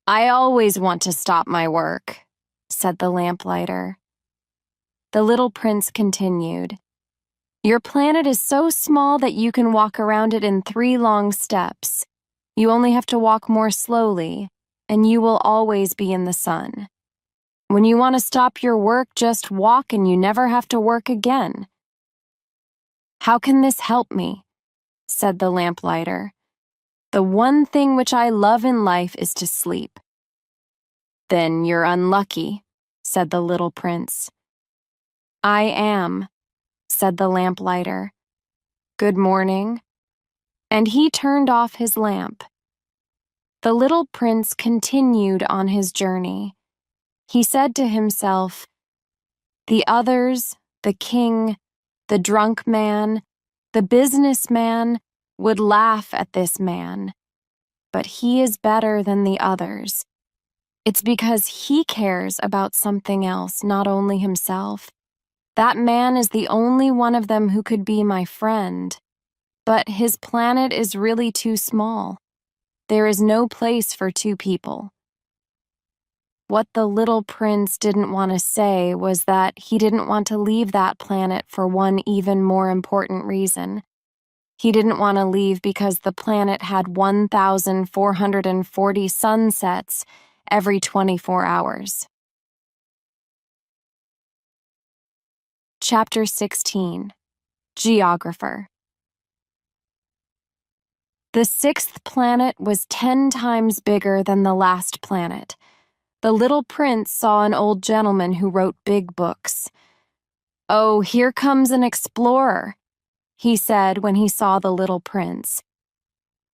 I always want to stop my work, said the lamplighter. The little prince continued. Your planet is so small that you can walk around it in 3 long steps. You only have to walk more slowly, and you will always be in the sun. When you want to stop your work, just walk and you never have to work again. How can this help me? Said the lamplighter. The one thing which I love in life is to sleep. Then you're unlucky, said the little prince. I am, said the lamplighter. Good morning. And he turned off his lamp. The little prince continued on his journey. He said to himself, the others, the king, the drunk man, the businessman would laugh at this man. But he is better than the others. It's because he cares about something else, not only himself. That man is the only one of them who could be my friend. But his planet is really too small. There is no place for 2 people. What the little prince didn't want to say was that he didn't want to leave that planet for one even more important reason. He didn't want to leave because the planet had 1,440 sunsets every 24 hours. Chapter 16. Geographer. The 6th planet was 10 times bigger than the last planet. The little prince saw an old gentleman who wrote big books. Oh, here comes an explorer, he said when he saw the little prince.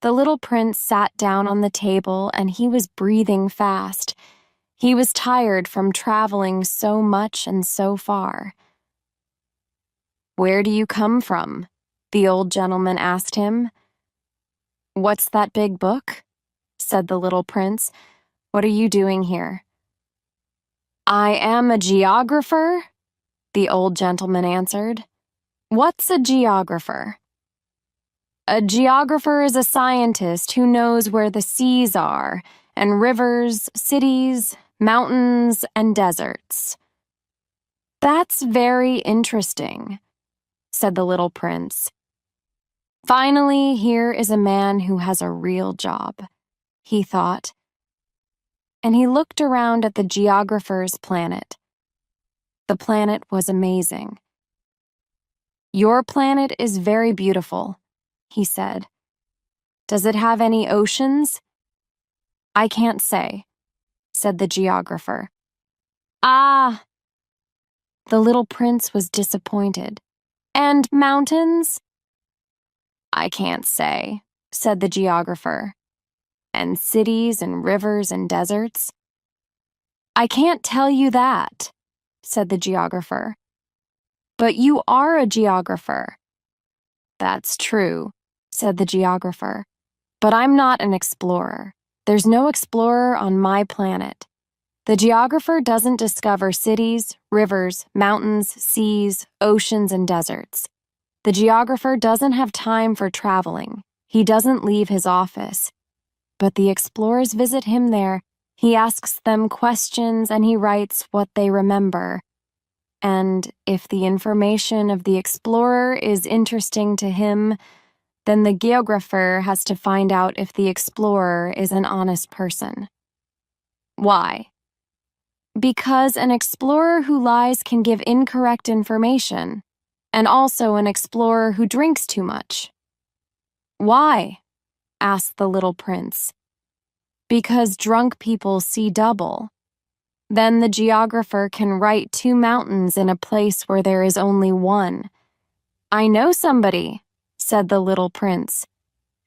The little prince sat down on the table, and he was breathing fast. He was tired from traveling so much and so far. Where do you come from? The old gentleman asked him. What's that big book? Said the little prince. What are you doing here? I am a geographer, the old gentleman answered. What's a geographer? A geographer is a scientist who knows where the seas are, and rivers, cities, mountains, and deserts. That's very interesting, said the little prince. Finally, here is a man who has a real job, he thought. And he looked around at the geographer's planet. The planet was amazing. Your planet is very beautiful, he said. Does it have any oceans? I can't say, said the geographer. Ah! The little prince was disappointed. And mountains? I can't say, said the geographer. And cities and rivers and deserts? I can't tell you that, said the geographer. But you are a geographer. That's true, said the geographer. But I'm not an explorer. There's no explorer on my planet. The geographer doesn't discover cities, rivers, mountains, seas, oceans, and deserts. The geographer doesn't have time for traveling. He doesn't leave his office. But the explorers visit him there. He asks them questions and he writes what they remember. And if the information of the explorer is interesting to him, then the geographer has to find out if the explorer is an honest person. Why? Because an explorer who lies can give incorrect information, and also an explorer who drinks too much. Why? Asked the little prince. Because drunk people see double. Then the geographer can write 2 mountains in a place where there is only one. I know somebody, said the little prince,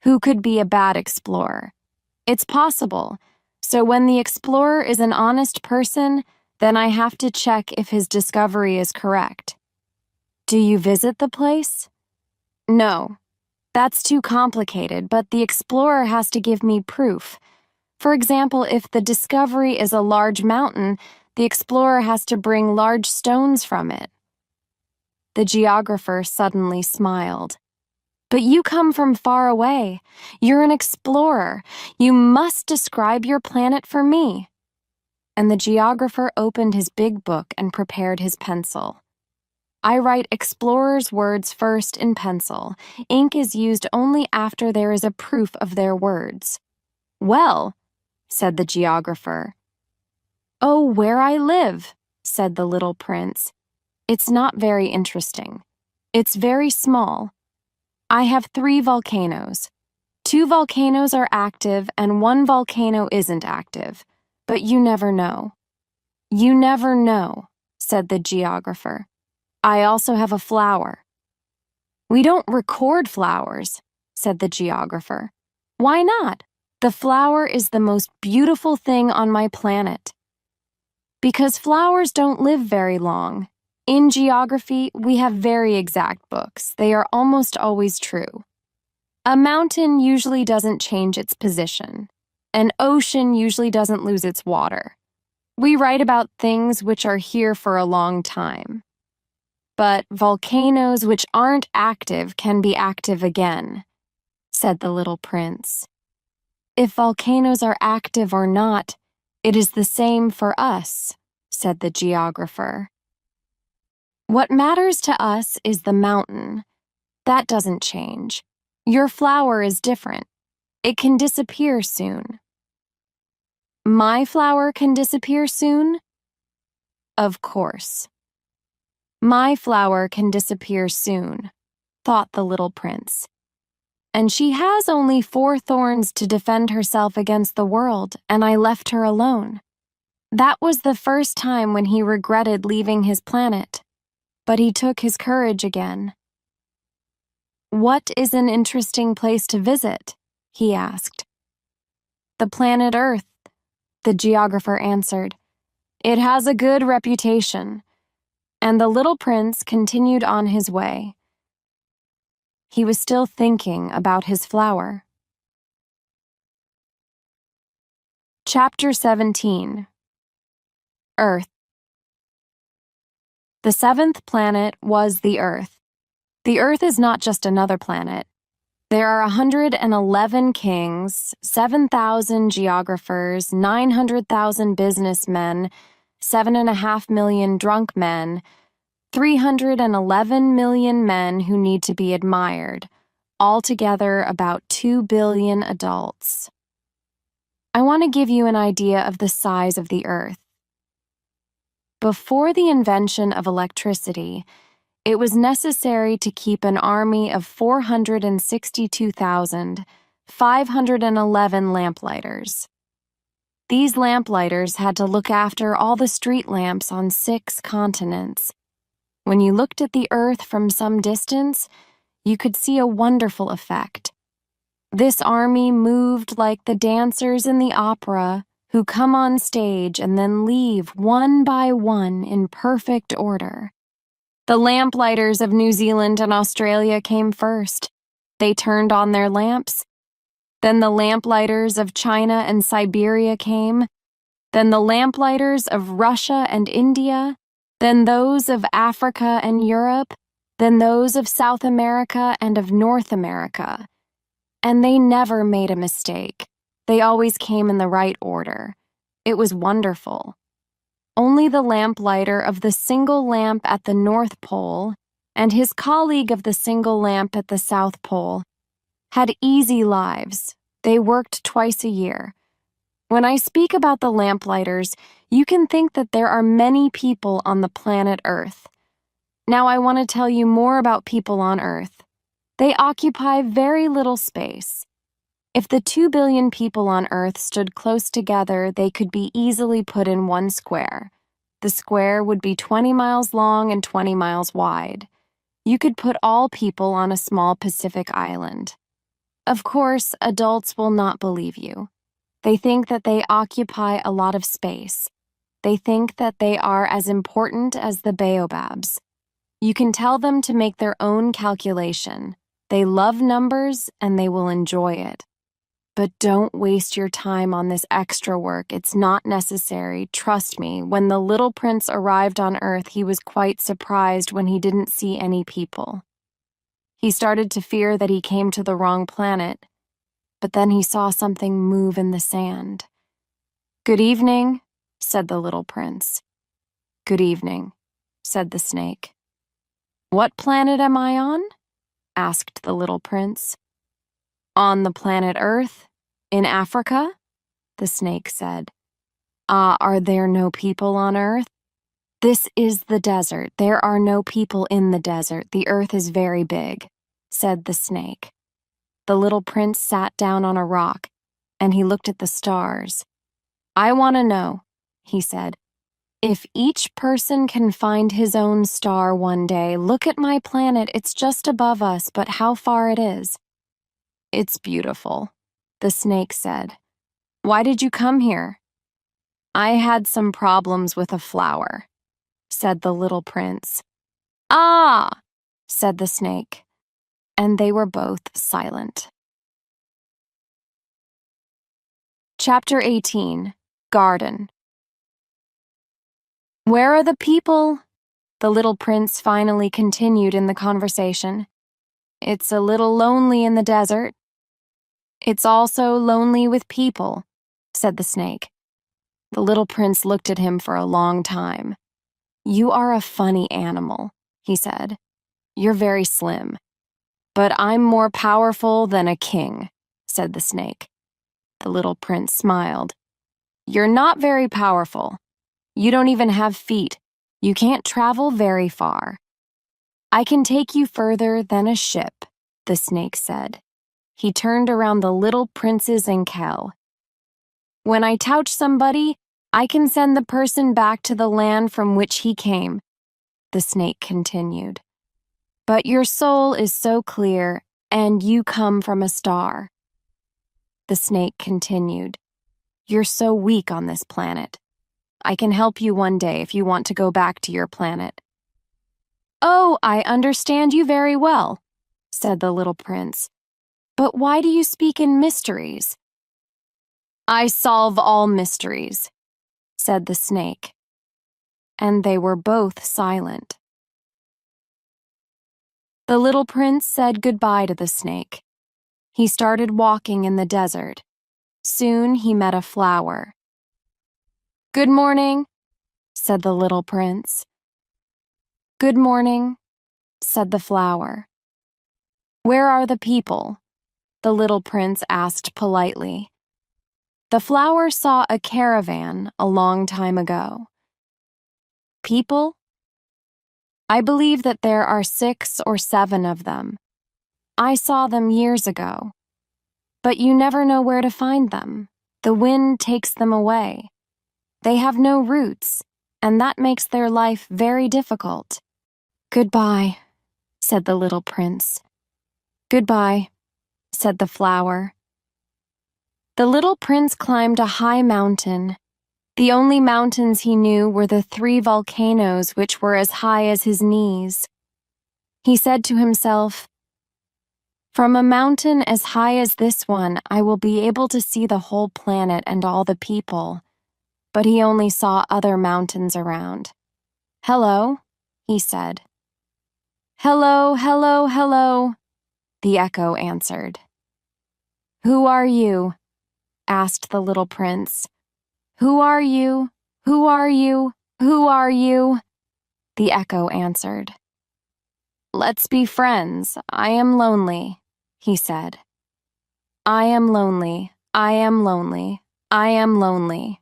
who could be a bad explorer. It's possible. So when the explorer is an honest person, then I have to check if his discovery is correct. Do you visit the place? No. That's too complicated, but the explorer has to give me proof. For example, if the discovery is a large mountain, the explorer has to bring large stones from it. The geographer suddenly smiled. But you come from far away. You're an explorer. You must describe your planet for me. And the geographer opened his big book and prepared his pencil. I write explorers' words first in pencil. Ink is used only after there is a proof of their words. Well, said the geographer. Oh, where I live, said the little prince. It's not very interesting. It's very small. I have 3 volcanoes. 2 volcanoes are active and 1 volcano isn't active, but you never know. You never know, said the geographer. I also have a flower. We don't record flowers, said the geographer. Why not? The flower is the most beautiful thing on my planet. Because flowers don't live very long. In geography, we have very exact books. They are almost always true. A mountain usually doesn't change its position. An ocean usually doesn't lose its water. We write about things which are here for a long time. But volcanoes which aren't active can be active again, said the little prince. If volcanoes are active or not, it is the same for us, said the geographer. What matters to us is the mountain. That doesn't change. Your flower is different. It can disappear soon. My flower can disappear soon? Of course. My flower can disappear soon, thought the little prince. And she has only 4 thorns to defend herself against the world, and I left her alone. That was the first time when he regretted leaving his planet. But he took his courage again. What is an interesting place to visit? He asked. The planet Earth, the geographer answered. It has a good reputation. And the little prince continued on his way. He was still thinking about his flower. Chapter 17. Earth. The 7th planet was the Earth. The Earth is not just another planet. There are 111 kings, 7,000 geographers, 900,000 businessmen, 7.5 million drunk men, 311 million men who need to be admired, altogether about 2 billion adults. I want to give you an idea of the size of the Earth. Before the invention of electricity, it was necessary to keep an army of 462,511 lamplighters. These lamplighters had to look after all the street lamps on 6 continents. When you looked at the Earth from some distance, you could see a wonderful effect. This army moved like the dancers in the opera, who come on stage and then leave one by one in perfect order. The lamplighters of New Zealand and Australia came first. They turned on their lamps. Then the lamplighters of China and Siberia came. Then the lamplighters of Russia and India. Then those of Africa and Europe. Then those of South America and of North America. And they never made a mistake. They always came in the right order. It was wonderful. Only the lamplighter of the single lamp at the North Pole and his colleague of the single lamp at the South Pole had easy lives. They worked twice a year. When I speak about the lamplighters, you can think that there are many people on the planet Earth. Now I want to tell you more about people on Earth. They occupy very little space. If the 2 billion people on Earth stood close together, they could be easily put in one square. The square would be 20 miles long and 20 miles wide. You could put all people on a small Pacific island. Of course, adults will not believe you. They think that they occupy a lot of space. They think that they are as important as the baobabs. You can tell them to make their own calculation. They love numbers and they will enjoy it. But don't waste your time on this extra work. It's not necessary. Trust me, when the little prince arrived on Earth, he was quite surprised when he didn't see any people. He started to fear that he came to the wrong planet, but then he saw something move in the sand. "Good evening," said the little prince. "Good evening," said the snake. "What planet am I on?" asked the little prince. "On the planet Earth, in Africa," the snake said. "Ah, are there no people on Earth?" "This is the desert. There are no people in the desert. The Earth is very big," said the snake. The little prince sat down on a rock, and he looked at the stars. "I want to know," he said, "if each person can find his own star one day. Look at my planet. It's just above us, but how far it is." "It's beautiful," the snake said. "Why did you come here?" "I had some problems with a flower," said the little prince. "Ah," said the snake, and they were both silent. Chapter 18, Garden. "Where are the people?" the little prince finally continued in the conversation. "It's a little lonely in the desert." "It's also lonely with people," said the snake. The little prince looked at him for a long time. "You are a funny animal," he said. "You're very slim." "But I'm more powerful than a king," said the snake. The little prince smiled. "You're not very powerful. You don't even have feet. You can't travel very far." "I can take you further than a ship," the snake said. He turned around the little prince's 𝐒𝐭𝐬. "When I touch somebody, I can send the person back to the land from which he came," the snake continued. "But your soul is so clear, and you come from a star." The snake continued. "You're so weak on this planet. I can help you one day if you want to go back to your planet." "Oh, I understand you very well," said the little prince. "But why do you speak in mysteries?" "I solve all mysteries," said the snake. And they were both silent. The little prince said goodbye to the snake. He started walking in the desert. Soon he met a flower. "Good morning," said the little prince. "Good morning," said the flower. "Where are the people?" the little prince asked politely. The flower saw a caravan a long time ago. "People? I believe that there are 6 or 7 of them. I saw them years ago. But you never know where to find them. The wind takes them away. They have no roots, and that makes their life very difficult." "Goodbye," said the little prince. "Goodbye," said the flower. The little prince climbed a high mountain. The only mountains he knew were the 3 volcanoes which were as high as his knees. He said to himself, "From a mountain as high as this one, I will be able to see the whole planet and all the people." But he only saw other mountains around. "Hello," he said. "Hello, hello, hello," the echo answered. "Who are you?" asked the little prince. "Who are you? Who are you?" Who are you? The echo answered. Let's be friends. I am lonely, he said. I am lonely. I am lonely. I am lonely,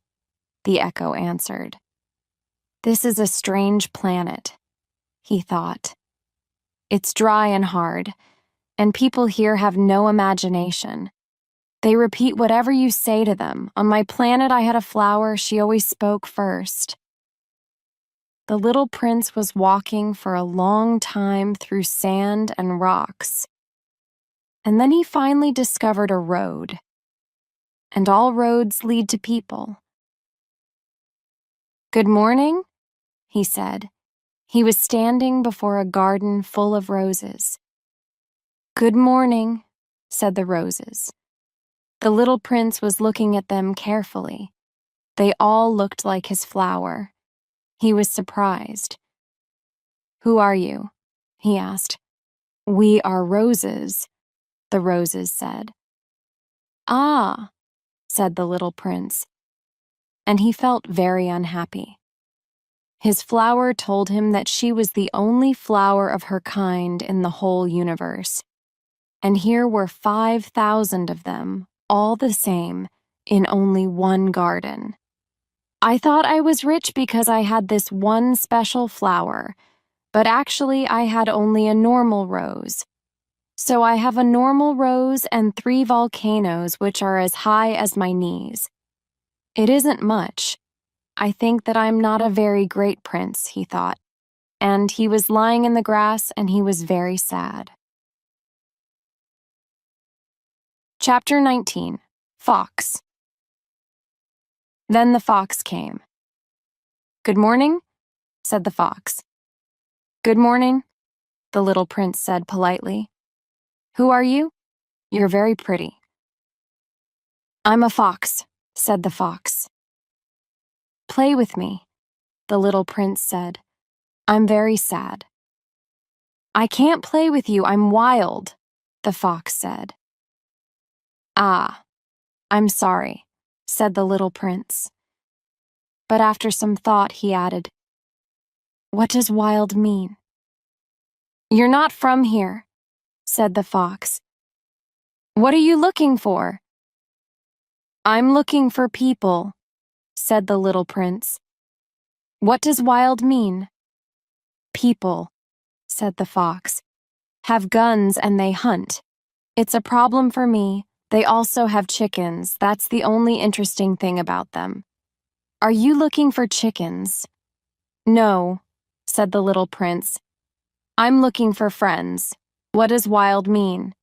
the echo answered. This is a strange planet, he thought. It's dry and hard, and people here have no imagination. They repeat whatever you say to them. On my planet I had a flower, she always spoke first. The little prince was walking for a long time through sand and rocks. And then he finally discovered a road. And all roads lead to people. Good morning, he said. He was standing before a garden full of roses. Good morning, said the roses. The little prince was looking at them carefully. They all looked like his flower. He was surprised. Who are you? He asked. We are roses, the roses said. Ah, said the little prince, and he felt very unhappy. His flower told him that she was the only flower of her kind in the whole universe, and here were 5,000 of them, all the same, in only one garden. I thought I was rich because I had this one special flower, but actually I had only a normal rose. So I have a normal rose and 3 volcanoes which are as high as my knees. It isn't much. I think that I'm not a very great prince, he thought, and he was lying in the grass and he was very sad. Chapter 19. Fox. Then the fox came. Good morning, said the fox. Good morning, the little prince said politely. Who are you? You're very pretty. I'm a fox, said the fox. Play with me, the little prince said. I'm very sad. I can't play with you, I'm wild, the fox said. Ah, I'm sorry, said the little prince. But after some thought, he added, What does wild mean? You're not from here, said the fox. What are you looking for? I'm looking for people, said the little prince. What does wild mean? People, said the fox, have guns and they hunt. It's a problem for me. They also have chickens. That's the only interesting thing about them. Are you looking for chickens? No, said the little prince. I'm looking for friends. What does wild mean?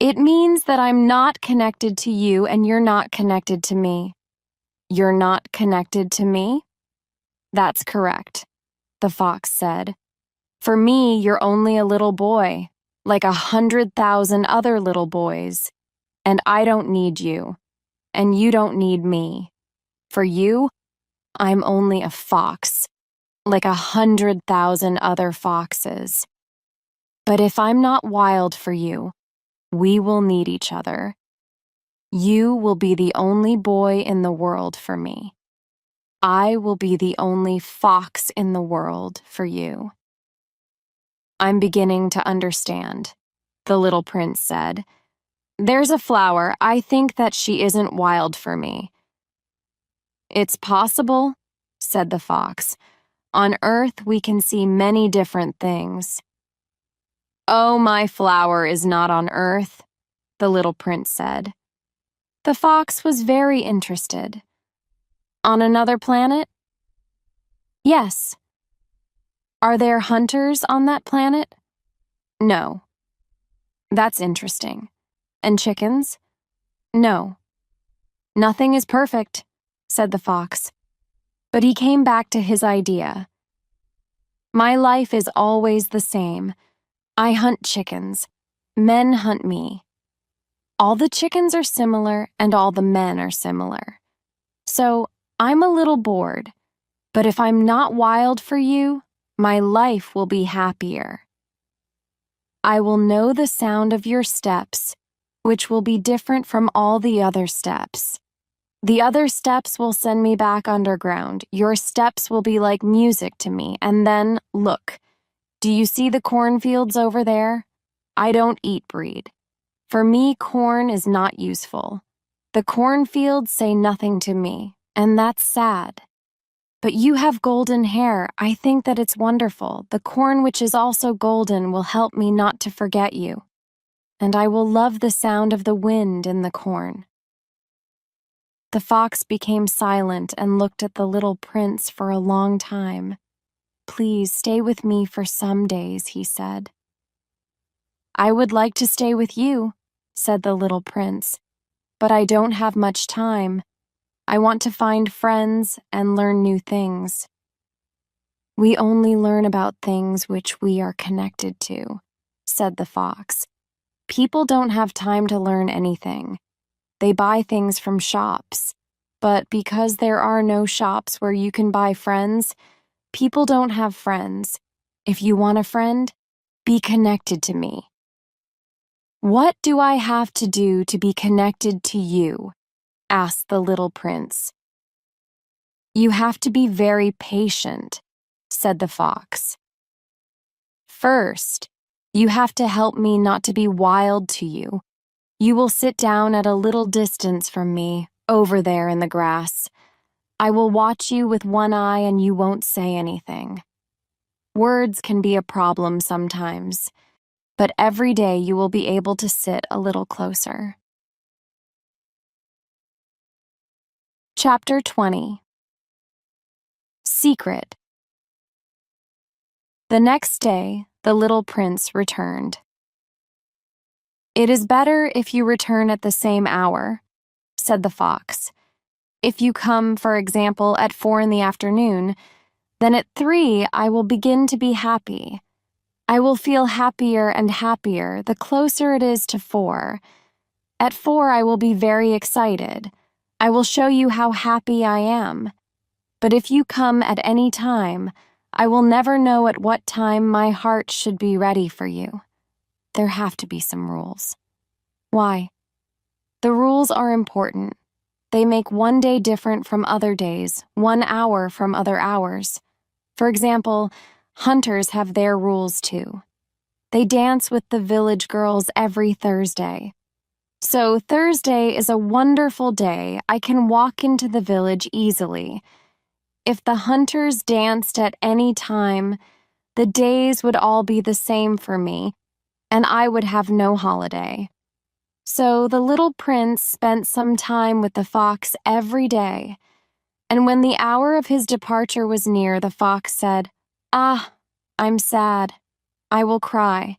It means that I'm not connected to you and you're not connected to me. You're not connected to me? That's correct, the fox said. For me, you're only a little boy, like 100,000 other little boys. And I don't need you, and you don't need me. For you, I'm only a fox, like 100,000 other foxes. But if I'm not wild for you, we will need each other. You will be the only boy in the world for me. I will be the only fox in the world for you. I'm beginning to understand, the little prince said. There's a flower. I think that she isn't wild for me. It's possible, said the fox. On Earth, we can see many different things. Oh, my flower is not on Earth, the little prince said. The fox was very interested. On another planet? Yes. Are there hunters on that planet? No. That's interesting. And chickens? No. Nothing is perfect, said the fox. But he came back to his idea. My life is always the same. I hunt chickens. Men hunt me. All the chickens are similar and all the men are similar. So I'm a little bored, but if I'm not wild for you, my life will be happier. I will know the sound of your steps, which will be different from all the other steps. The other steps will send me back underground. Your steps will be like music to me. And then, look, do you see the cornfields over there? I don't eat breed. For me, corn is not useful. The cornfields say nothing to me, and that's sad. But you have golden hair. I think that it's wonderful. The corn which is also golden will help me not to forget you. And I will love the sound of the wind in the corn. The fox became silent and looked at the little prince for a long time. Please stay with me for some days, he said. I would like to stay with you, said the little prince, but I don't have much time. I want to find friends and learn new things. We only learn about things which we are connected to, said the fox. People don't have time to learn anything. They buy things from shops. But because there are no shops where you can buy friends, people don't have friends. If you want a friend, be connected to me. What do I have to do to be connected to you? Asked the little prince. You have to be very patient, said the fox. First, you have to help me not to be wild to you. You will sit down at a little distance from me, over there in the grass. I will watch you with one eye and you won't say anything. Words can be a problem sometimes, but every day you will be able to sit a little closer. Chapter 20. Secret. The next day, the little prince returned. It is better if you return at the same hour, said the fox. If you come, for example, at 4 p.m, then at 3 I will begin to be happy. I will feel happier and happier the closer it is to 4. At 4 I will be very excited. I will show you how happy I am. But if you come at any time, I will never know at what time my heart should be ready for you. There have to be some rules. Why? The rules are important. They make one day different from other days, 1 hour from other hours. For example, hunters have their rules too. They dance with the village girls every Thursday. So Thursday is a wonderful day. I can walk into the village easily. If the hunters danced at any time, the days would all be the same for me, and I would have no holiday. So the little prince spent some time with the fox every day, and when the hour of his departure was near, the fox said, "Ah, I'm sad. I will cry."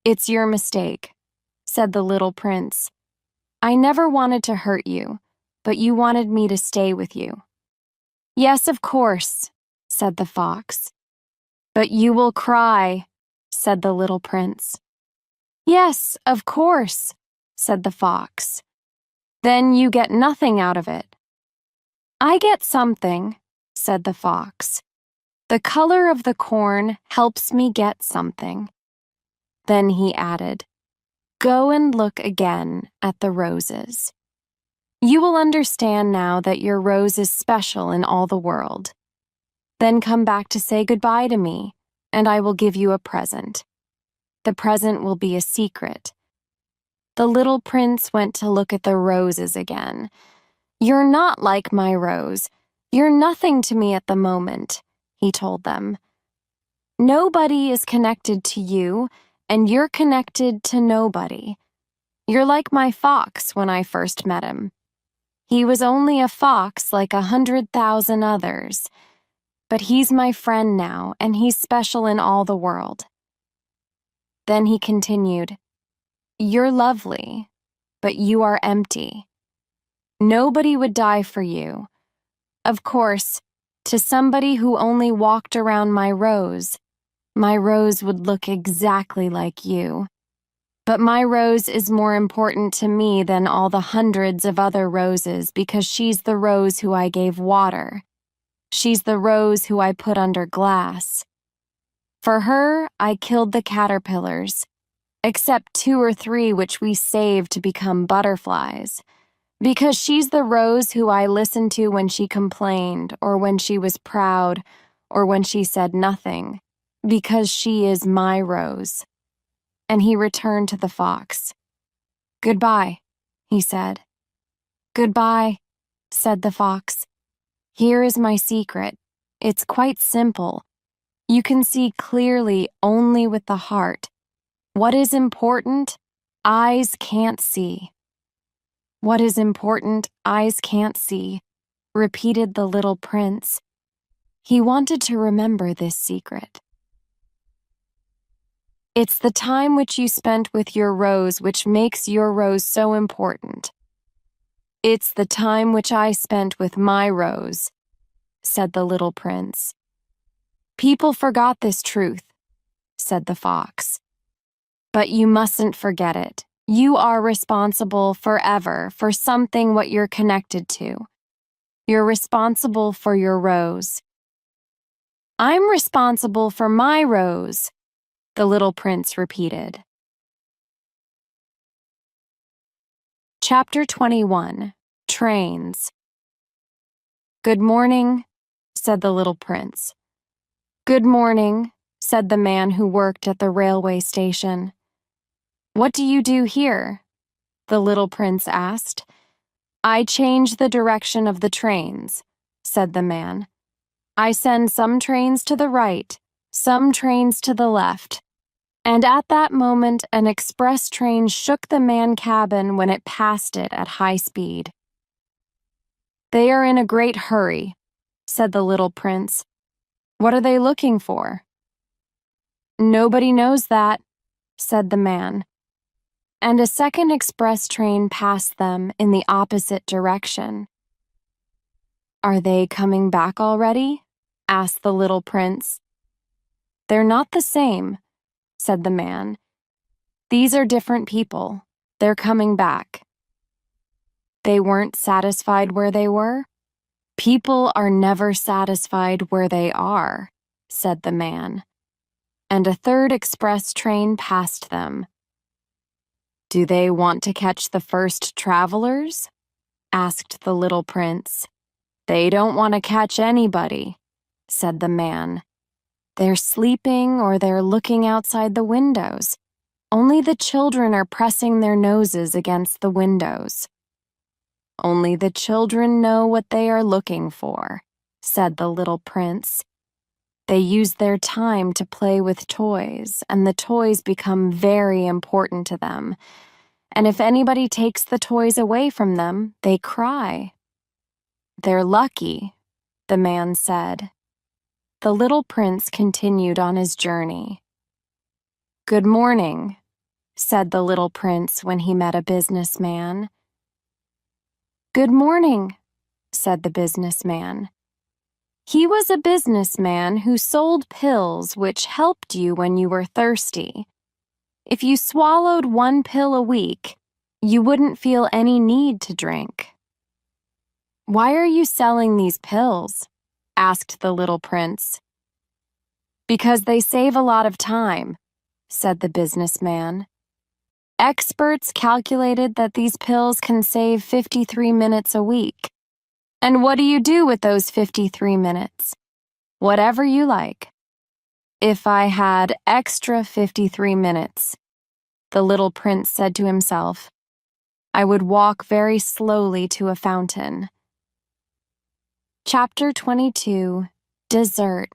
"It's your mistake," said the little prince. "I never wanted to hurt you, but you wanted me to stay with you." "Yes, of course," said the fox. "But you will cry," said the little prince. "Yes, of course," said the fox. "Then you get nothing out of it." "I get something," said the fox. "The color of the corn helps me get something." Then he added, "Go and look again at the roses. You will understand now that your rose is special in all the world. Then come back to say goodbye to me, and I will give you a present. The present will be a secret." The little prince went to look at the roses again. "You're not like my rose. You're nothing to me at the moment," he told them. "Nobody is connected to you, and you're connected to nobody. You're like my fox when I first met him. He was only a fox like 100,000 others, but he's my friend now, and he's special in all the world." Then he continued, "You're lovely, but you are empty. Nobody would die for you. Of course, to somebody who only walked around my rose would look exactly like you. But my rose is more important to me than all the hundreds of other roses because she's the rose who I gave water. She's the rose who I put under glass. For her, I killed the caterpillars, except 2 or 3 which we saved to become butterflies. Because she's the rose who I listened to when she complained, or when she was proud, or when she said nothing. Because she is my rose. And he returned to the fox. Goodbye, he said. Goodbye, said the fox. Here is my secret. It's quite simple. You can see clearly only with the heart. What is important, eyes can't see. What is important, eyes can't see, repeated the little prince. He wanted to remember this secret. It's the time which you spent with your rose which makes your rose so important. It's the time which I spent with my rose, said the little prince. People forgot this truth, said the fox. But you mustn't forget it. You are responsible forever for something what you're connected to. You're responsible for your rose. I'm responsible for my rose, the little prince repeated. Chapter 21. Trains. Good morning, said the little prince. Good morning, said the man who worked at the railway station. What do you do here? The little prince asked. I change the direction of the trains, said the man. I send some trains to the right, some trains to the left. And at that moment, an express train shook the man cabin when it passed it at high speed. They are in a great hurry, said the little prince. What are they looking for? Nobody knows that, said the man. And a second express train passed them in the opposite direction. Are they coming back already? Asked the little prince. They're not the same, said the man. These are different people. They're coming back. They weren't satisfied where they were? People are never satisfied where they are, said the man. And a third express train passed them. Do they want to catch the first travelers? Asked the little prince. They don't want to catch anybody, said the man. They're sleeping or they're looking outside the windows. Only the children are pressing their noses against the windows. Only the children know what they are looking for, said the little prince. They use their time to play with toys, and the toys become very important to them. And if anybody takes the toys away from them, they cry. They're lucky, the man said. The little prince continued on his journey. Good morning, said the little prince when he met a businessman. Good morning, said the businessman. He was a businessman who sold pills which helped you when you were thirsty. If you swallowed one pill a week, you wouldn't feel any need to drink. Why are you selling these pills? Asked the little prince. Because they save a lot of time, said the businessman. Experts calculated that these pills can save 53 minutes a week. And what do you do with those 53 minutes? Whatever you like. If I had extra 53 minutes, the little prince said to himself, I would walk very slowly to a fountain. Chapter 22. Dessert.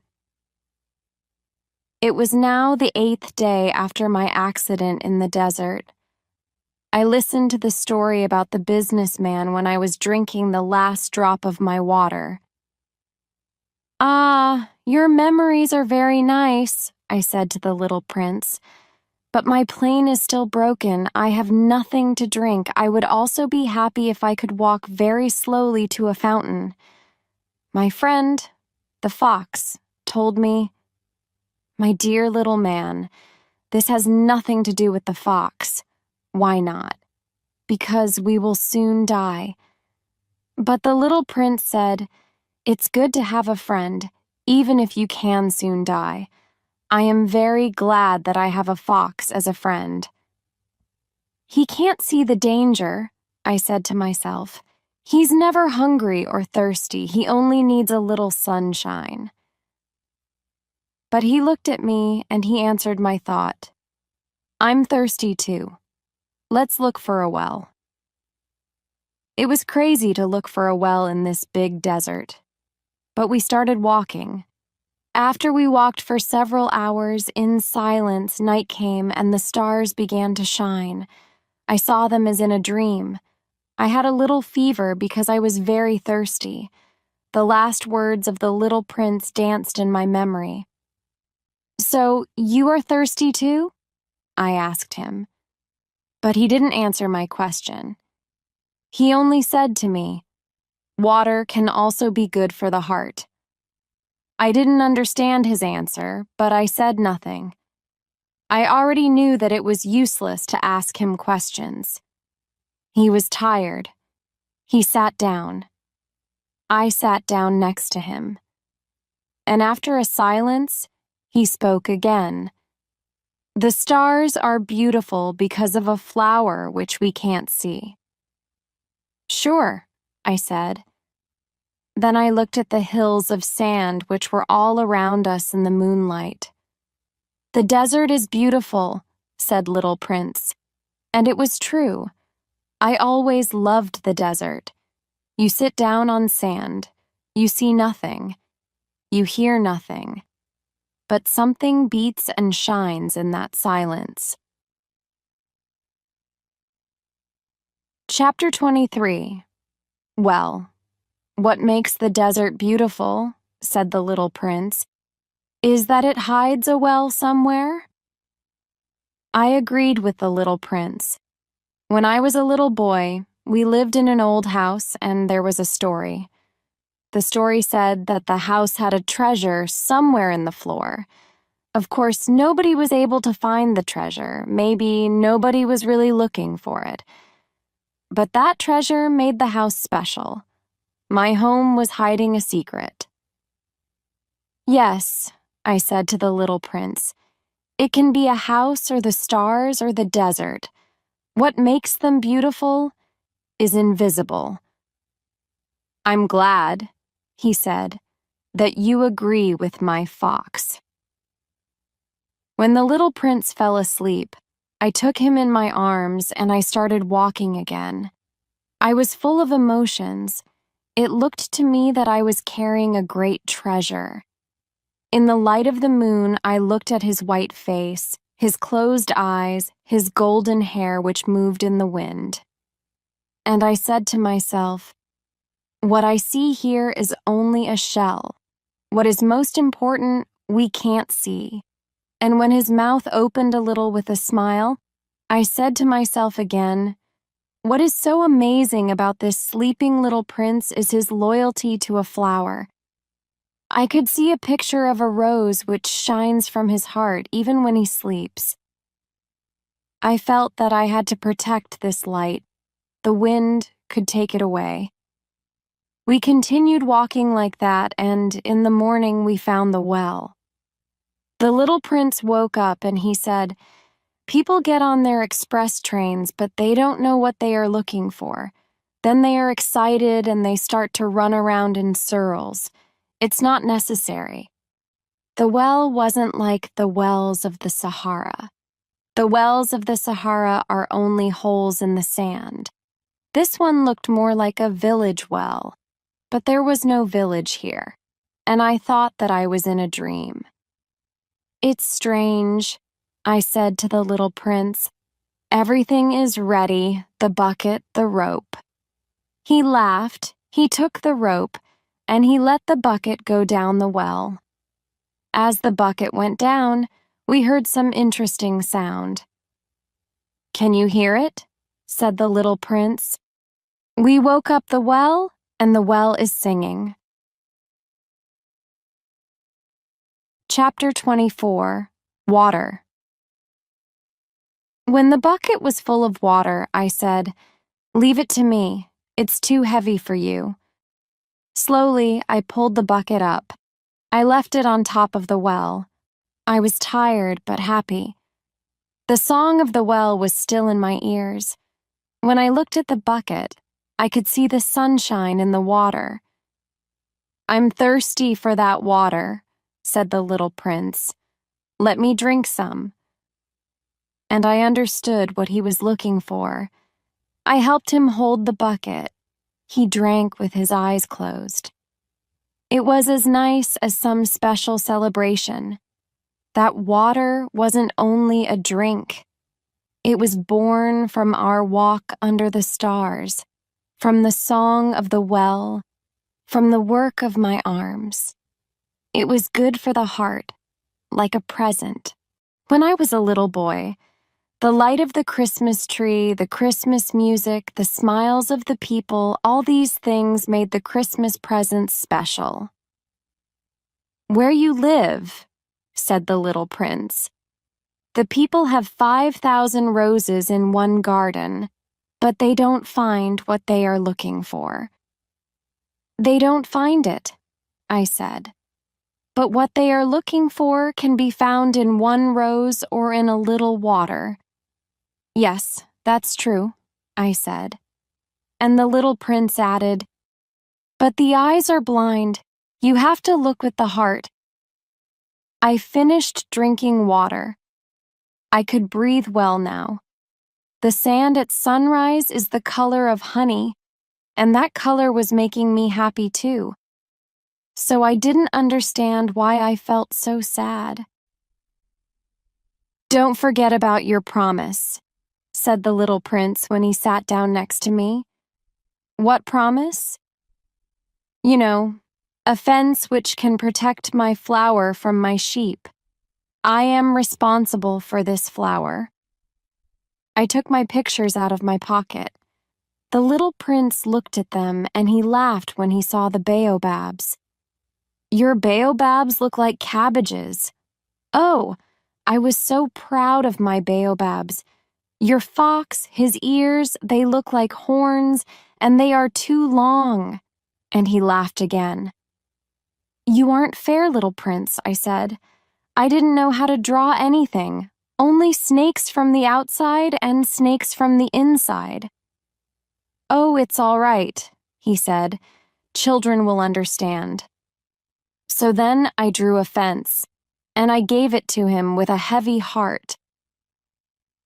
It was now the 8th day after my accident in the desert. I listened to the story about the businessman when I was drinking the last drop of my water. Ah, your memories are very nice, I said to the little prince. But my plane is still broken. I have nothing to drink. I would also be happy if I could walk very slowly to a fountain. My friend, the fox, told me, My dear little man, this has nothing to do with the fox. Why not? Because we will soon die. But the little prince said, It's good to have a friend, even if you can soon die. I am very glad that I have a fox as a friend. He can't see the danger, I said to myself. He's never hungry or thirsty. He only needs a little sunshine. But he looked at me and he answered my thought. I'm thirsty too. Let's look for a well. It was crazy to look for a well in this big desert. But we started walking. After we walked for several hours in silence, night came and the stars began to shine. I saw them as in a dream. I had a little fever because I was very thirsty. The last words of the little prince danced in my memory. So, you are thirsty too? I asked him. But he didn't answer my question. He only said to me, water can also be good for the heart. I didn't understand his answer, but I said nothing. I already knew that it was useless to ask him questions. He was tired. He sat down. I sat down next to him. And after a silence, he spoke again. The stars are beautiful because of a flower which we can't see. Sure, I said. Then I looked at the hills of sand which were all around us in the moonlight. The desert is beautiful, said Little Prince. And it was true. I always loved the desert. You sit down on sand. You see nothing. You hear nothing. But something beats and shines in that silence. Chapter 23. Well, what makes the desert beautiful, said the little prince, is that it hides a well somewhere. I agreed with the little prince. When I was a little boy, we lived in an old house and there was a story. The story said that the house had a treasure somewhere in the floor. Of course, nobody was able to find the treasure. Maybe nobody was really looking for it. But that treasure made the house special. My home was hiding a secret. Yes, I said to the little prince. It can be a house or the stars or the desert. What makes them beautiful is invisible. I'm glad, he said, that you agree with my fox. When the little prince fell asleep, I took him in my arms and I started walking again. I was full of emotions. It looked to me that I was carrying a great treasure. In the light of the moon, I looked at his white face, his closed eyes, his golden hair which moved in the wind. And I said to myself, what I see here is only a shell. What is most important, we can't see. And when his mouth opened a little with a smile, I said to myself again, what is so amazing about this sleeping little prince is his loyalty to a flower. I could see a picture of a rose which shines from his heart even when he sleeps. I felt that I had to protect this light. The wind could take it away. We continued walking like that, and in the morning we found the well. The little prince woke up and he said, people get on their express trains, but they don't know what they are looking for. Then they are excited and they start to run around in circles. It's not necessary. The well wasn't like the wells of the Sahara. The wells of the Sahara are only holes in the sand. This one looked more like a village well, but there was no village here, and I thought that I was in a dream. It's strange, I said to the little prince. Everything is ready, the bucket, the rope. He laughed, he took the rope, and he let the bucket go down the well. As the bucket went down, we heard some interesting sound. Can you hear it? Said the little prince. We woke up the well, and the well is singing. Chapter 24. Water. When the bucket was full of water, I said, leave it to me. It's too heavy for you. Slowly, I pulled the bucket up. I left it on top of the well. I was tired but happy. The song of the well was still in my ears. When I looked at the bucket, I could see the sunshine in the water. "I'm thirsty for that water," said the little prince. "Let me drink some." And I understood what he was looking for. I helped him hold the bucket. He drank with his eyes closed. It was as nice as some special celebration. That water wasn't only a drink. It was born from our walk under the stars, from the song of the well, from the work of my arms. It was good for the heart, like a present. When I was a little boy, the light of the Christmas tree, the Christmas music, the smiles of the people, all these things made the Christmas presents special. "Where you live," said the little prince. "The people have 5,000 roses in one garden, but they don't find what they are looking for." "They don't find it," I said. "But what they are looking for can be found in one rose or in a little water." "Yes, that's true," I said. And the little prince added, "But the eyes are blind. You have to look with the heart." I finished drinking water. I could breathe well now. The sand at sunrise is the color of honey, and that color was making me happy too. So I didn't understand why I felt so sad. "Don't forget about your promise," said the little prince when he sat down next to me. "What promise?" "You know, a fence which can protect my flower from my sheep. I am responsible for this flower." I took my pictures out of my pocket. The little prince looked at them and he laughed when he saw the baobabs. "Your baobabs look like cabbages." "Oh, I was so proud of my baobabs. Your fox, his ears, they look like horns, and they are too long." And he laughed again. "You aren't fair, little prince," I said. "I didn't know how to draw anything, only snakes from the outside and snakes from the inside." "Oh, it's all right," he said. "Children will understand." So then I drew a fence, and I gave it to him with a heavy heart.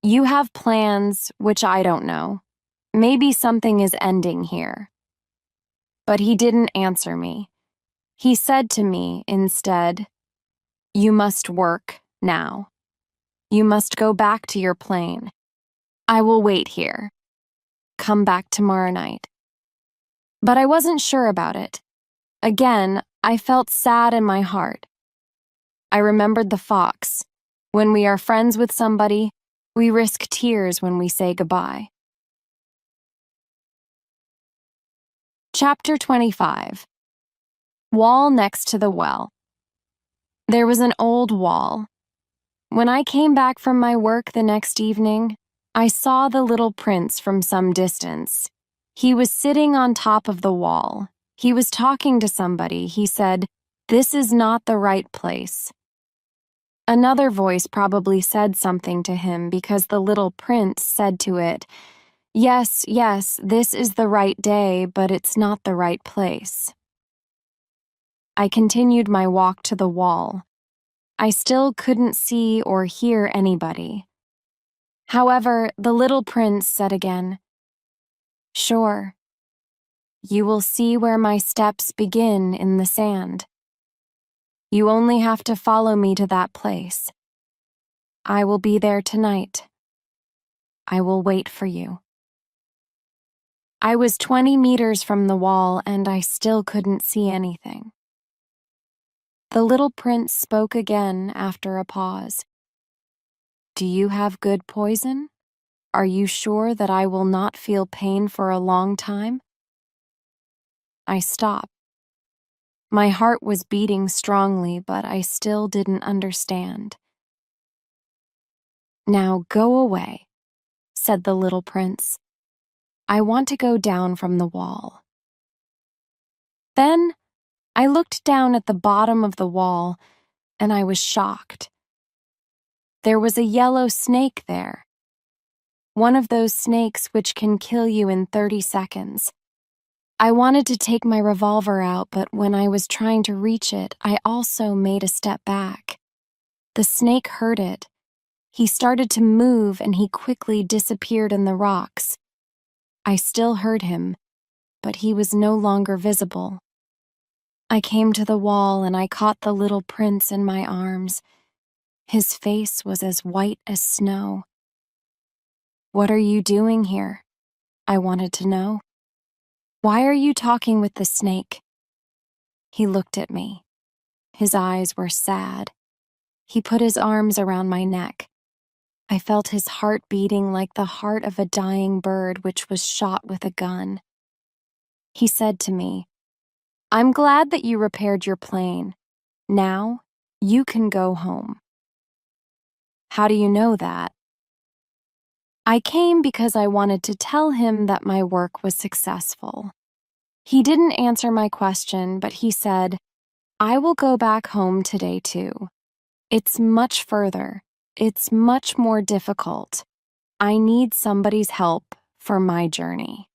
"You have plans which I don't know. Maybe something is ending here." But he didn't answer me. He said to me instead, "You must work now. You must go back to your plane. I will wait here. Come back tomorrow night." But I wasn't sure about it. Again, I felt sad in my heart. I remembered the fox. When we are friends with somebody, we risk tears when we say goodbye. Chapter 25. Wall next to the well. There was an old wall. When I came back from my work the next evening, I saw the little prince from some distance. He was sitting on top of the wall. He was talking to somebody. He said, "This is not the right place." Another voice probably said something to him because the little prince said to it, "Yes, yes, this is the right day, but it's not the right place." I continued my walk to the wall. I still couldn't see or hear anybody. However, the little prince said again, "Sure. You will see where my steps begin in the sand. You only have to follow me to that place. I will be there tonight. I will wait for you." I was 20 meters from the wall and I still couldn't see anything. The little prince spoke again after a pause. "Do you have good poison? Are you sure that I will not feel pain for a long time?" I stopped. My heart was beating strongly, but I still didn't understand. "Now go away," said the little prince. "I want to go down from the wall." Then I looked down at the bottom of the wall, and I was shocked. There was a yellow snake there. one of those snakes which can kill you in 30 seconds. I wanted to take my revolver out, but when I was trying to reach it, I also made a step back. The snake heard it. He started to move and he quickly disappeared in the rocks. I still heard him, but he was no longer visible. I came to the wall and I caught the little prince in my arms. His face was as white as snow. "What are you doing here?" I wanted to know. "Why are you talking with the snake?" He looked at me. His eyes were sad. He put his arms around my neck. I felt his heart beating like the heart of a dying bird which was shot with a gun. He said to me, "I'm glad that you repaired your plane. Now, you can go home." "How do you know that?" "I came because I wanted to tell him that my work was successful." He didn't answer my question, but he said, "I will go back home today too. It's much further. It's much more difficult. I need somebody's help for my journey."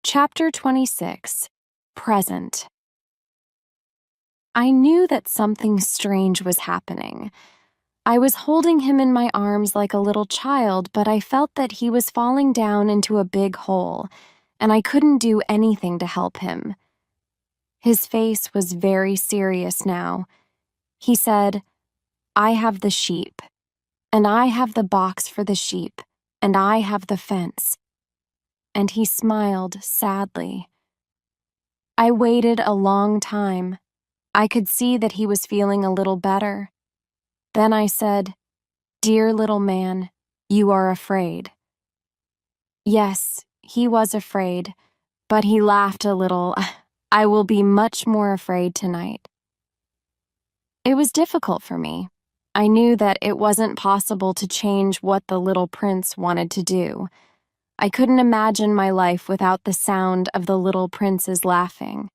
Chapter 26. Present. I knew that something strange was happening. I was holding him in my arms like a little child, but I felt that he was falling down into a big hole, and I couldn't do anything to help him. His face was very serious now. He said, "I have the sheep, and I have the box for the sheep, and I have the fence." And he smiled sadly. I waited a long time. I could see that he was feeling a little better. Then I said, "Dear little man, you are afraid." Yes, he was afraid, but he laughed a little. "I will be much more afraid tonight." It was difficult for me. I knew that it wasn't possible to change what the little prince wanted to do. I couldn't imagine my life without the sound of the little prince's laughing.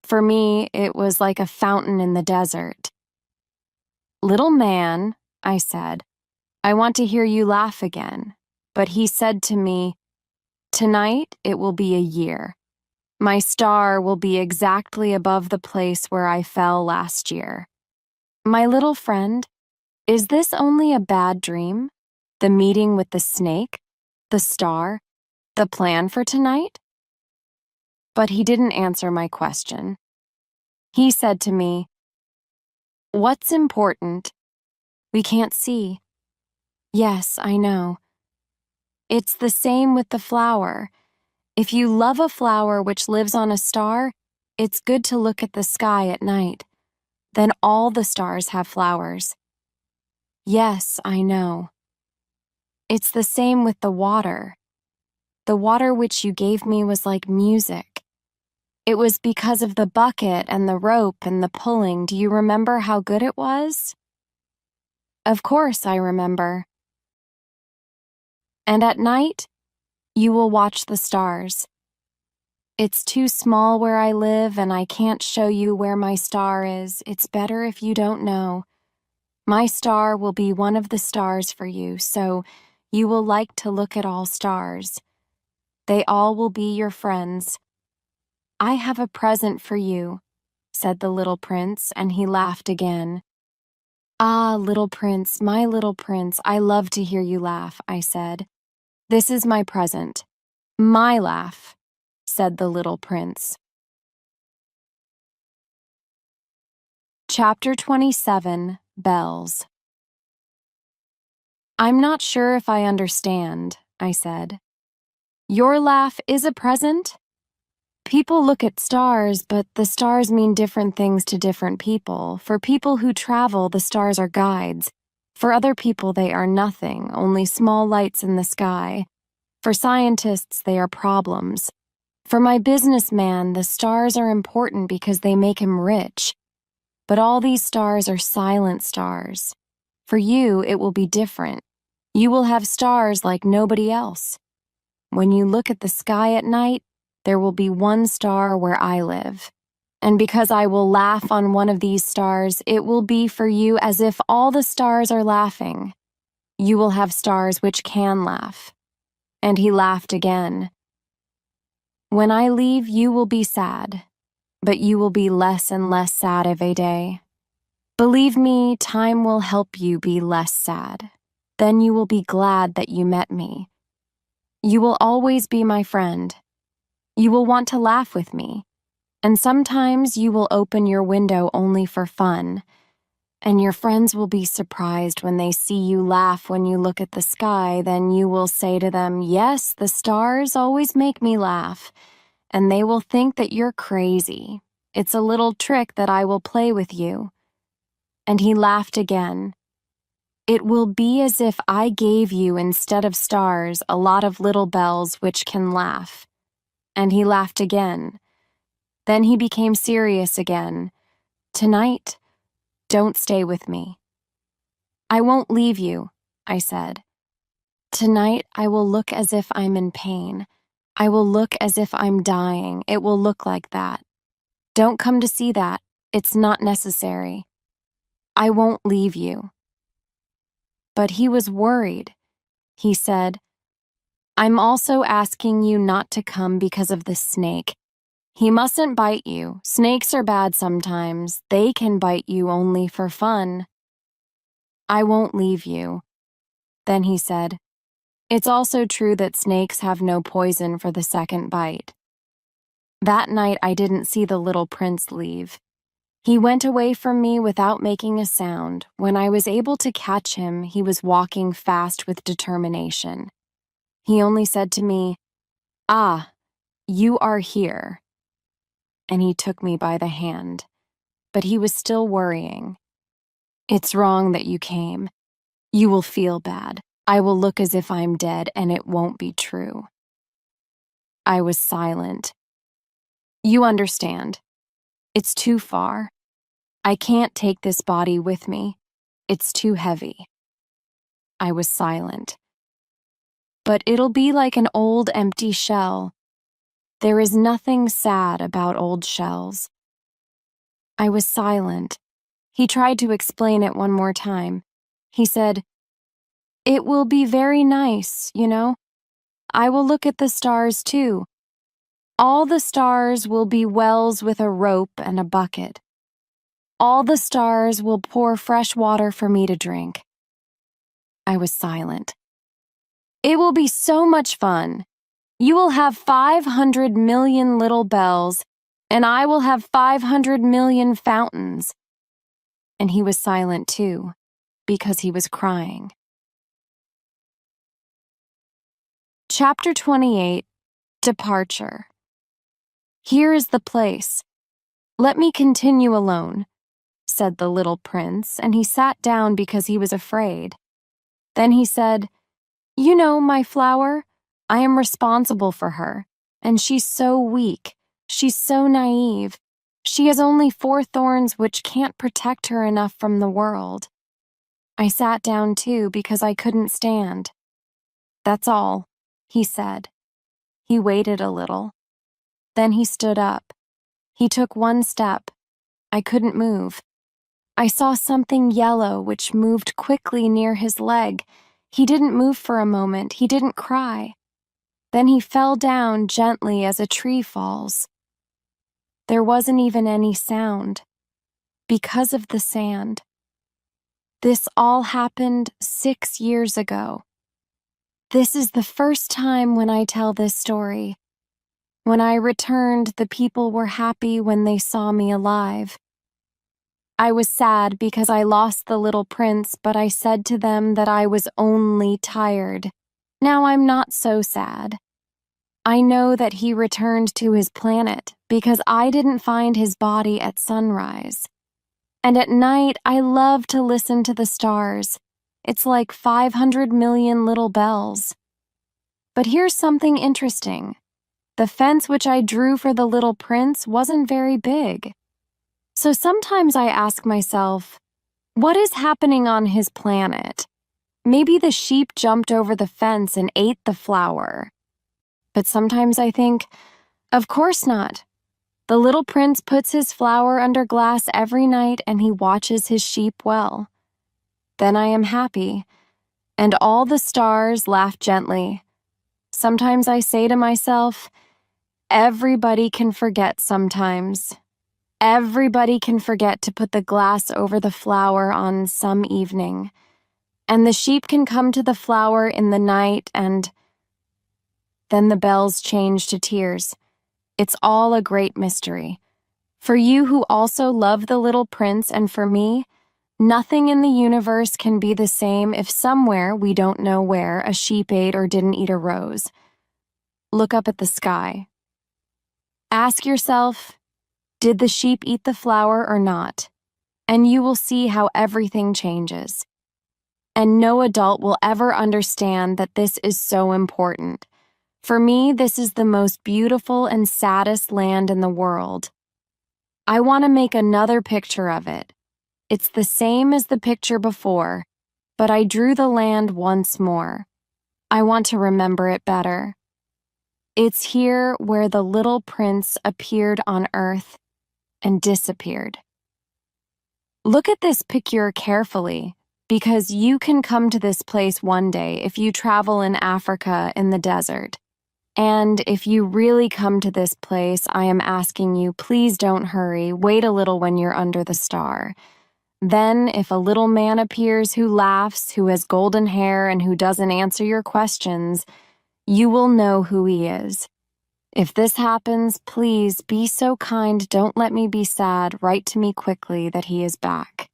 For me, it was like a fountain in the desert. "Little man," I said, "I want to hear you laugh again." But he said to me, "Tonight it will be a year. My star will be exactly above the place where I fell last year." My little friend, is this only a bad dream? The meeting with the snake? The star? The plan for tonight? But he didn't answer my question. He said to me, "What's important? We can't see." "Yes, I know. It's the same with the flower. If you love a flower which lives on a star, it's good to look at the sky at night. Then all the stars have flowers." "Yes, I know. It's the same with the water. The water which you gave me was like music. It was because of the bucket and the rope and the pulling. Do you remember how good it was?" "Of course I remember." "And at night, you will watch the stars. It's too small where I live and I can't show you where my star is. It's better if you don't know. My star will be one of the stars for you, so you will like to look at all stars. They all will be your friends. I have a present for you," said the little prince, and he laughed again. "Ah, little prince, my little prince, I love to hear you laugh," I said. "This is my present. My laugh," said the little prince. Chapter 27. Bells. "I'm not sure if I understand," I said. "Your laugh is a present?" People look at stars, but the stars mean different things to different people. For people who travel, the stars are guides. For other people, they are nothing, only small lights in the sky. For scientists, they are problems. For my businessman, the stars are important because they make him rich. But all these stars are silent stars. For you, it will be different. You will have stars like nobody else. When you look at the sky at night, there will be one star where I live. And because I will laugh on one of these stars, it will be for you as if all the stars are laughing. You will have stars which can laugh." And he laughed again. "When I leave, you will be sad, but you will be less and less sad every day. Believe me, time will help you be less sad. Then you will be glad that you met me. You will always be my friend. You will want to laugh with me, and sometimes you will open your window only for fun, and your friends will be surprised when they see you laugh when you look at the sky. Then you will say to them, 'Yes, the stars always make me laugh,' and they will think that you're crazy. It's a little trick that I will play with you." And he laughed again. "It will be as if I gave you, instead of stars, a lot of little bells which can laugh." And he laughed again. Then he became serious again. "Tonight, don't stay with me." "I won't leave you," I said. "Tonight I will look as if I'm in pain. I will look as if I'm dying. It will look like that. Don't come to see that. It's not necessary. I won't leave you." But he was worried. He said, "I'm also asking you not to come because of the snake. He mustn't bite you. Snakes are bad sometimes. They can bite you only for fun." "I won't leave you." Then he said, "It's also true that snakes have no poison for the second bite." That night I didn't see the little prince leave. He went away from me without making a sound. When I was able to catch him, he was walking fast with determination. He only said to me, "Ah, you are here." And he took me by the hand. But he was still worrying. "It's wrong that you came. You will feel bad. I will look as if I'm dead, and it won't be true." I was silent. "You understand. It's too far. I can't take this body with me. It's too heavy." I was silent. "But it'll be like an old empty shell. There is nothing sad about old shells." I was silent. He tried to explain it one more time. He said, "It will be very nice, you know. I will look at the stars too. All the stars will be wells with a rope and a bucket. All the stars will pour fresh water for me to drink." I was silent. "It will be so much fun. You will have 500 million little bells, and I will have 500 million fountains." And he was silent too, because he was crying. Chapter 28, Departure. "Here is the place. Let me continue alone," said the little prince, and he sat down because he was afraid. Then he said, "You know, my flower, I am responsible for her, and she's so weak. She's so naive. She has only 4 thorns which can't protect her enough from the world." I sat down too because I couldn't stand. "That's all," he said. He waited a little. Then he stood up. He took 1 step. I couldn't move. I saw something yellow which moved quickly near his leg. He didn't move for a moment. He didn't cry. Then he fell down gently as a tree falls. There wasn't even any sound, because of the sand. This all happened 6 years ago. This is the first time when I tell this story. When I returned, the people were happy when they saw me alive. I was sad because I lost the little prince, but I said to them that I was only tired. Now I'm not so sad. I know that he returned to his planet because I didn't find his body at sunrise. And at night, I love to listen to the stars. It's like 500 million little bells. But here's something interesting. The fence which I drew for the little prince wasn't very big. So sometimes I ask myself, what is happening on his planet? Maybe the sheep jumped over the fence and ate the flower. But sometimes I think, of course not. The little prince puts his flower under glass every night and he watches his sheep well. Then I am happy. And all the stars laugh gently. Sometimes I say to myself, everybody can forget sometimes. Everybody can forget to put the glass over the flower on some evening. And the sheep can come to the flower in the night, and then the bells change to tears. It's all a great mystery. For you who also love the little prince, and for me, nothing in the universe can be the same if somewhere, we don't know where, a sheep ate or didn't eat a rose. Look up at the sky. Ask yourself, did the sheep eat the flower or not? And you will see how everything changes. And no adult will ever understand that this is so important. For me, this is the most beautiful and saddest land in the world. I want to make another picture of it. It's the same as the picture before, but I drew the land once more. I want to remember it better. It's here where the little prince appeared on earth and disappeared. Look at this picture carefully, because you can come to this place one day if you travel in Africa in the desert. And if you really come to this place, I am asking you, please don't hurry. Wait a little when you're under the star. Then, if a little man appears who laughs, who has golden hair, and who doesn't answer your questions, you will know who he is. If this happens, please be so kind, don't let me be sad. Write to me quickly that he is back.